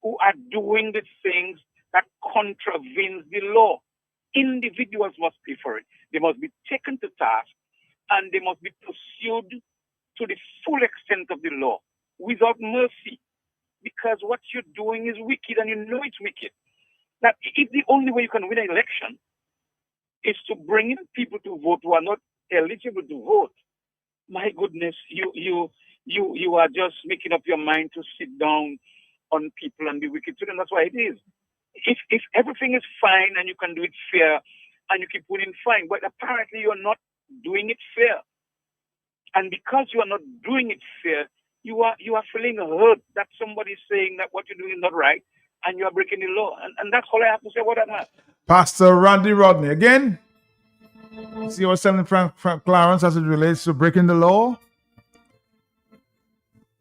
who are doing the things that contravenes the law. Individuals must pay for it. They must be taken to task and they must be pursued to the full extent of the law without mercy. Because what you're doing is wicked and you know it's wicked. That if the only way you can win an election is to bring in people to vote who are not eligible to vote, my goodness, you are just making up your mind to sit down on people and be wicked to them. That's why it is. If everything is fine and you can do it fair and you keep winning, fine. But apparently you're not doing it fair. And because you are not doing it fair, you are feeling hurt that somebody is saying that what you're doing is not right and you are breaking the law. And that's all I have to say about that, man. Pastor Randy Rodney again. See what's telling Frank Clarence as it relates to breaking the law?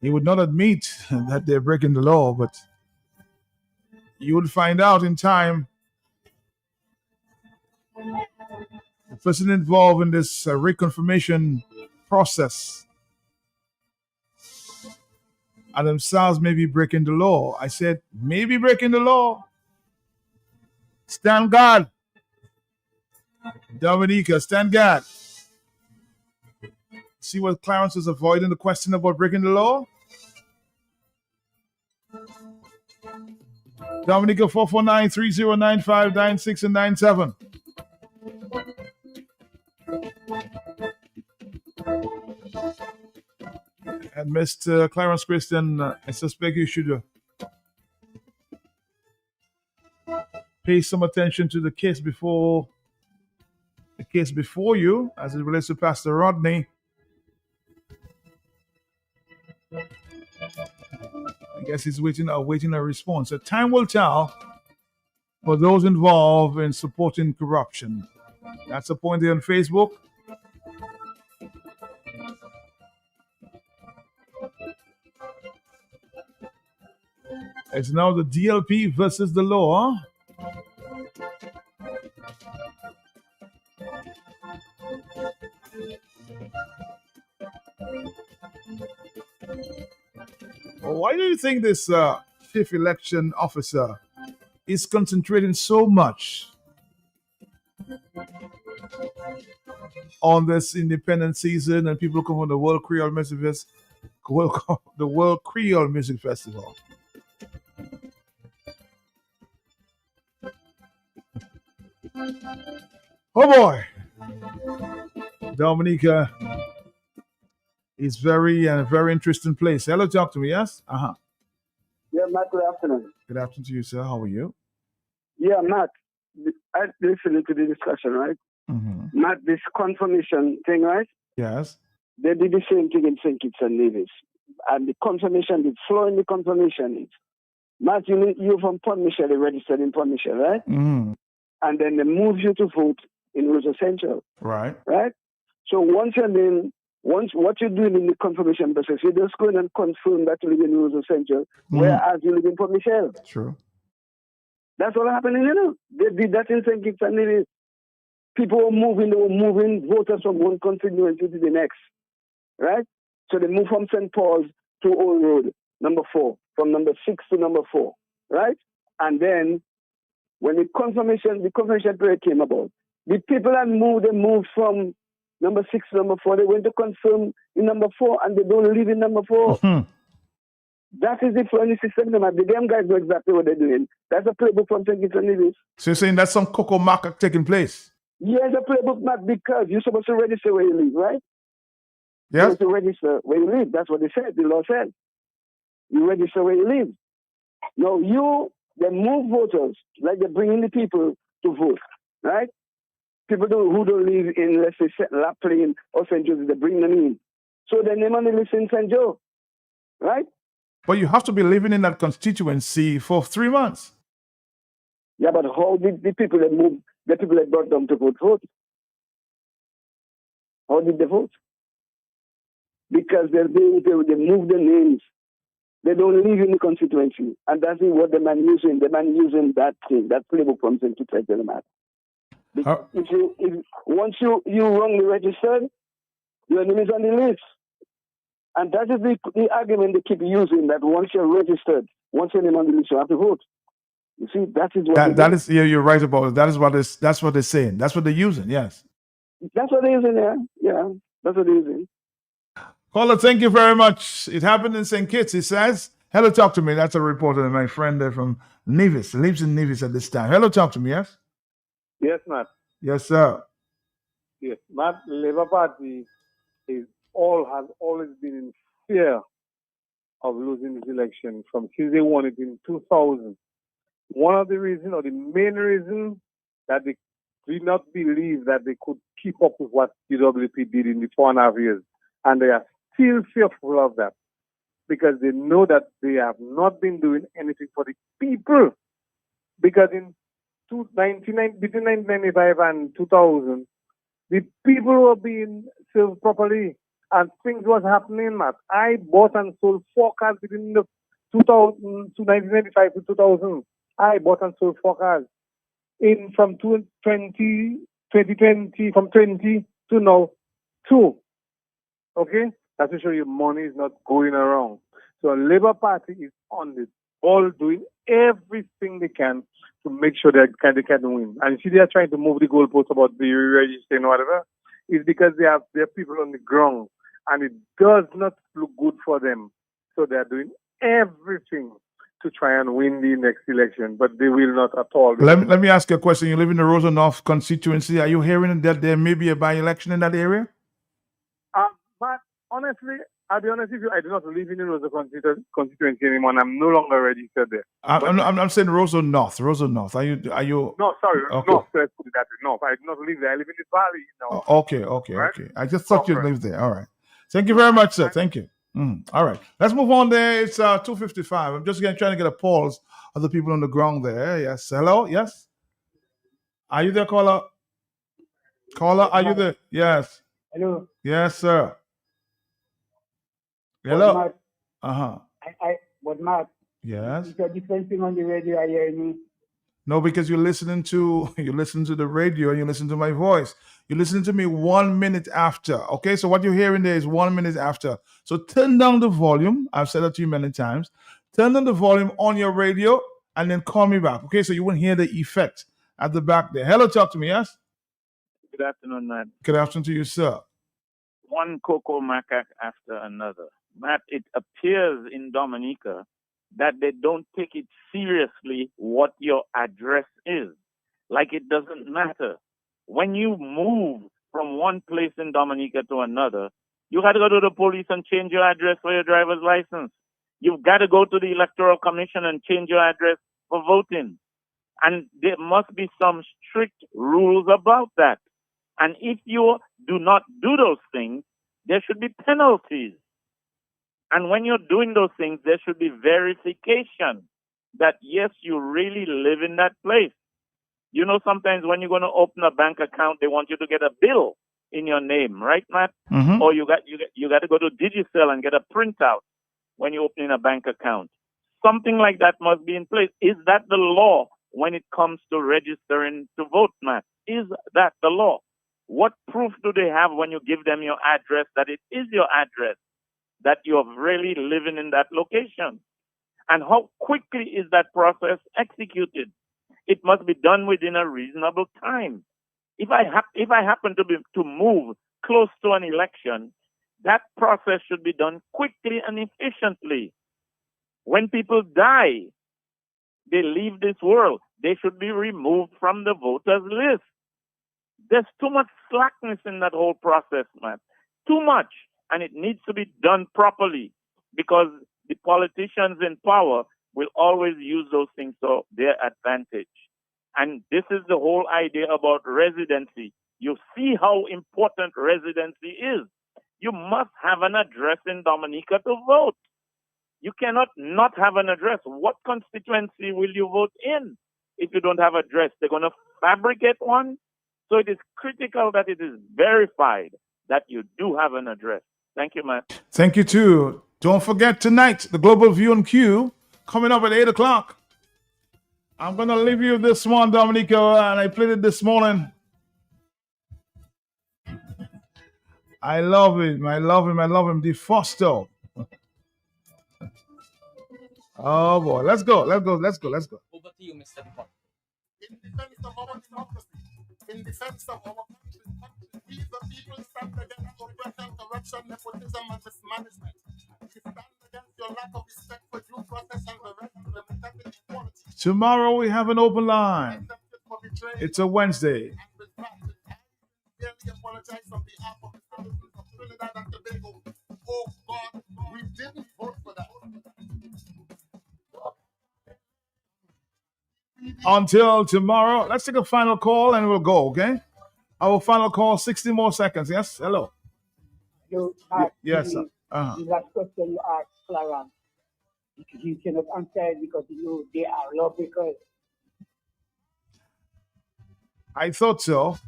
He would not admit that they're breaking the law, but you will find out in time. The person involved in this reconfirmation process and themselves may be breaking the law. I said, maybe breaking the law. Stand guard. Dominica, stand guard. See what Clarence is avoiding the question about breaking the law? Dominica 449-3095-96 and 97. And Mr. Clarence Christian, I suspect you should pay some attention to the case before you, as it relates to Pastor Rodney. I guess he's waiting a response. So time will tell for those involved in supporting corruption. That's the point there on Facebook. It's now the DLP versus the law. Well, why do you think this chief election officer is concentrating so much on this independent season and people come from the World Creole Music Festival? Oh boy, Dominica is very interesting place. Hello, talk to me. Yes. Yeah, Matt. Good afternoon. Good afternoon to you, sir. How are you? Yeah, Matt. I listened to the discussion, right? Mm-hmm. Matt, this confirmation thing, right? Yes. They did the same thing in St. Kitts and Nevis, and the confirmation, the flow in the confirmation is, Matt, you're from Port Michel, you registered in Port Michel, right? Mm-hmm. And then they move you to vote in Rosa Central. Right. Right? So once what you're doing in the confirmation process, you're just going and confirm that you live in Rosa Central, whereas you live in Port Michel. True. That's what happening, They did that in St. Kitts and Nevis. People were moving voters from one constituency to the next. Right? So they moved from St. Paul's to Old Road, number 4, from number 6 to number 4. Right? And then when the confirmation period came about, the people that moved from number 6 to number 4, they went to confirm in number 4 and they don't live in number 4. Mm-hmm. That is the flow system. The damn guys know exactly what they're doing. That's a playbook from St. Kitts and Nevis. So you're saying that's some cocoa market taking place? Yes, a playbook, Matt, because you're supposed to register where you live, right? Yes. You're supposed to register where you live. That's what they said. The law said. You register where you live. Now they move voters, like they bring in the people to vote, right? People who don't live in, let's say, La Plaine or St. Joseph, they bring them in. So their name on the list in St. Joe, right? But you have to be living in that constituency for 3 months. Yeah, but how did the people that moved, the people that brought them to vote? How did they vote? Because they move the names. They don't live in the constituency. And that's what the man using. The man using that thing, that playbook from to try to the matter. Once you wrongly registered, your name is on the list. And that is the argument they keep using, that once you're registered, once your name on the list, you have to vote. You see, that is what that is, yeah, you're right about it. That's what they're saying. That's what they're using. Yes. That's what they're using there. Yeah, that's what they're using. Caller, thank you very much. It happened in St. Kitts. He says, hello, talk to me. That's a reporter, my friend there from Nevis. He lives in Nevis at this time. Hello, talk to me, yes? Yes, Matt. Yes, sir. Yes, Matt, Labour Party has always been in fear of losing this election since they won it in 2000. One of the reasons, or the main reason, that they did not believe that they could keep up with what UWP did in the 4.5 years. And they are still fearful of that because they know that they have not been doing anything for the people. Because between 1995 and 2000, the people were being served properly and things was happening, Matt. I bought and sold 4 cars between the 1995 to 2000. I bought and sold 4 cars. From 2020 to now, 2. Okay? That's to show you money is not going around. So Labour Party is on the ball doing everything they can to make sure they can win. And you see, they are trying to move the goalposts about the registering or whatever. It's because they have people on the ground and it does not look good for them. So they are doing everything to try and win the next election, but they will not at all. Let me ask you a question. You live in the Rosa North constituency. Are you hearing that there may be a by-election in that area? But honestly, I'll be honest with you, I do not live in the Rosa constituency anymore, and I'm no longer registered there. I'm saying Rosa North. Rosa North. Are you? No, sorry, okay. North. Let's put it that way. North. I do not live there. I live in the valley now. Okay. I just thought you lived there. All right. Thank you very much, sir. Thank you. All right. Let's move on there. It's 2:55. I'm just trying to get a pulse of the people on the ground there. Yes. Hello? Yes? Are you there, caller? Caller, are you there? Yes. Hello. Yes, sir. Hello. But Matt, yes. It's a different thing on the radio. I hear me. No, because you're listening to the radio and you listen to my voice. You listen to me 1 minute after. Okay, so what you're hearing there is 1 minute after. So turn down the volume. I've said that to you many times. Turn down the volume on your radio and then call me back. Okay, so you won't hear the effect at the back there. Hello, talk to me. Yes. Good afternoon, Matt. Good afternoon to you, sir. One cocoa macaque after another. Matt, it appears in Dominica that they don't take it seriously what your address is. Like it doesn't matter. When you move from one place in Dominica to another, you got to go to the police and change your address for your driver's license. You've got to go to the Electoral Commission and change your address for voting. And there must be some strict rules about that. And if you do not do those things, there should be penalties. And when you're doing those things, there should be verification that, yes, you really live in that place. You know, sometimes when you're going to open a bank account, they want you to get a bill in your name, right, Matt? Mm-hmm. Or you got to go to Digicel and get a printout when you're opening a bank account. Something like that must be in place. Is that the law when it comes to registering to vote, Matt? Is that the law? What proof do they have when you give them your address that it is your address, that you're really living in that location? And how quickly is that process executed? It must be done within a reasonable time. If I happen to move close to an election, that process should be done quickly and efficiently. When people die, they leave this world, they should be removed from the voters list. There's too much slackness in that whole process, man. Too much. And it needs to be done properly because the politicians in power will always use those things to their advantage. And this is the whole idea about residency. You see how important residency is. You must have an address in Dominica to vote. You cannot not have an address. What constituency will you vote in if you don't have an address? They're going to fabricate one. So it is critical that it is verified that you do have an address. Thank you, man. Thank you too. Don't forget tonight, the Global View and Q coming up at 8 o'clock. I'm going to leave you this one, Dominico, and I played it this morning. I love him. I love him. I love him. The Foster. Oh boy. Let's go. Let's go. Let's go. Let's go. Over to you, Mr. Depot. In defense of our democracy, in defense of our country, we the people stand against oppression, corruption, nepotism, and mismanagement. We stand against your lack of respect for due process and the right to democratic equality. Tomorrow we have an open line. It's a Wednesday. I sincerely apologize on behalf of the citizens of Trinidad and Tobago. Oh God, we didn't vote for that. Until tomorrow, let's take a final call and we'll go, okay? Our final call, 60 more seconds. Yes? Hello. You Yes. the last question you asked Clarence. You cannot answer it because they are lawbreakers. I thought so.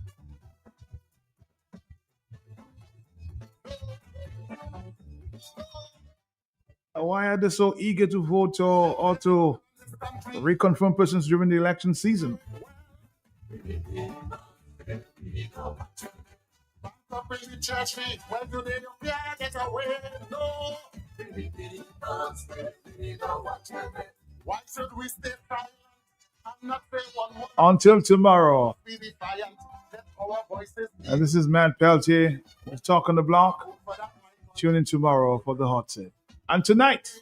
Why are they so eager to vote or to reconfirm persons during the election season? Up in the church feet, well today you can't get away, no. Why should we stay silent and not say one more? Until tomorrow. Be defiant, let our voices be. And this is Matt Peltier. We're talking the block. Tune in tomorrow for the hot set. And tonight,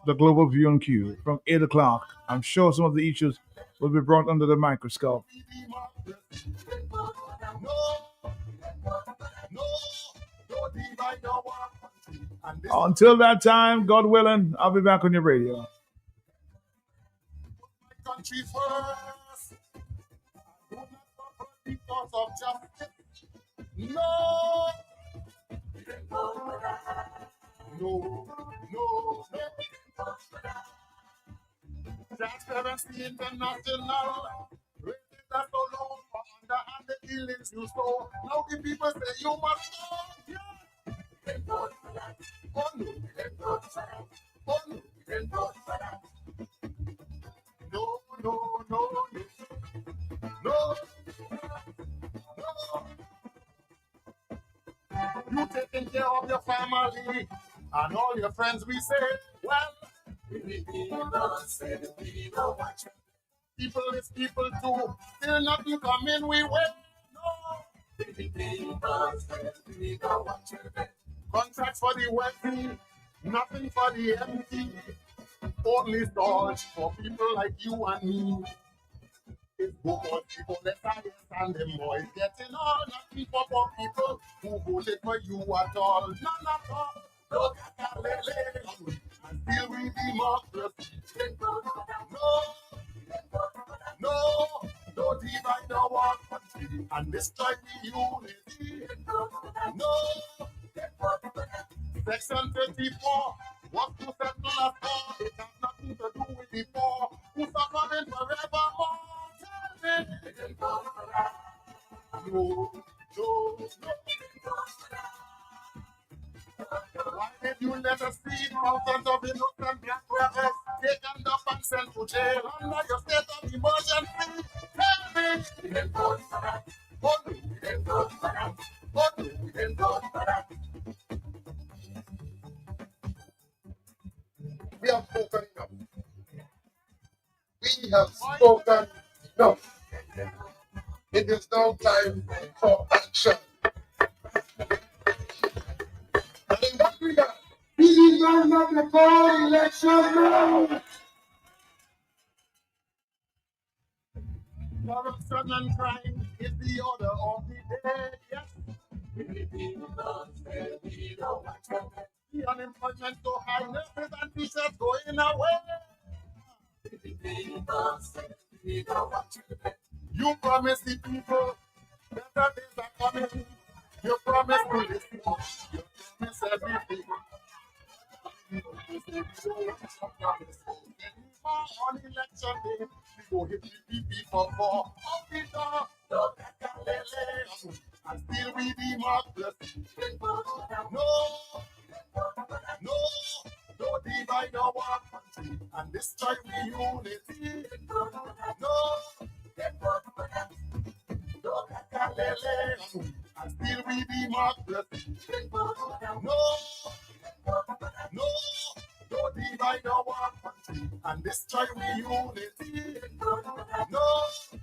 the Global View and Q from 8 o'clock. I'm sure some of the issues will be brought under the microscope. Until that time, God willing, I'll be back on your radio. Country first. Do not suffer because of justice. No. No. Transparency International. Rated us so low for underhanded dealings you saw. Now the people say you must go. Yeah. Oh no. Oh no. No. You taking care of your family and all your friends, we say, well, people is people too. Still nothing coming, we wait. No. Contracts for the wealthy, nothing for the empty. Only storage for people like you and me. It's good for people that and them boys getting all, nothing for poor people who hold it for you at all. None at all. Look at that, and still we democracy. No divide our country and destroy the unity. No. Section 34 was to settle us all. It has nothing to do with the poor who suffering forevermore. No. Why did you let us see thousands of innocent black brothers taken up and sent to jail under your state of emergency? Tell me. We didn't vote for that. We have spoken enough. We have spoken enough. It is now time for action. And in that regard, these are not the call election now. Corruption and crime is the order of the day. Yes. The unemployment so high, nurses and teachers going away. You promise the people better days are coming. You promise to listen. You promise everything. On election day, we go hit the PP for 4. and still we democracy. No, no, don't divide our country and destroy the unity. No, don't and still we democracy. No, no, don't divide our country and destroy the unity. No.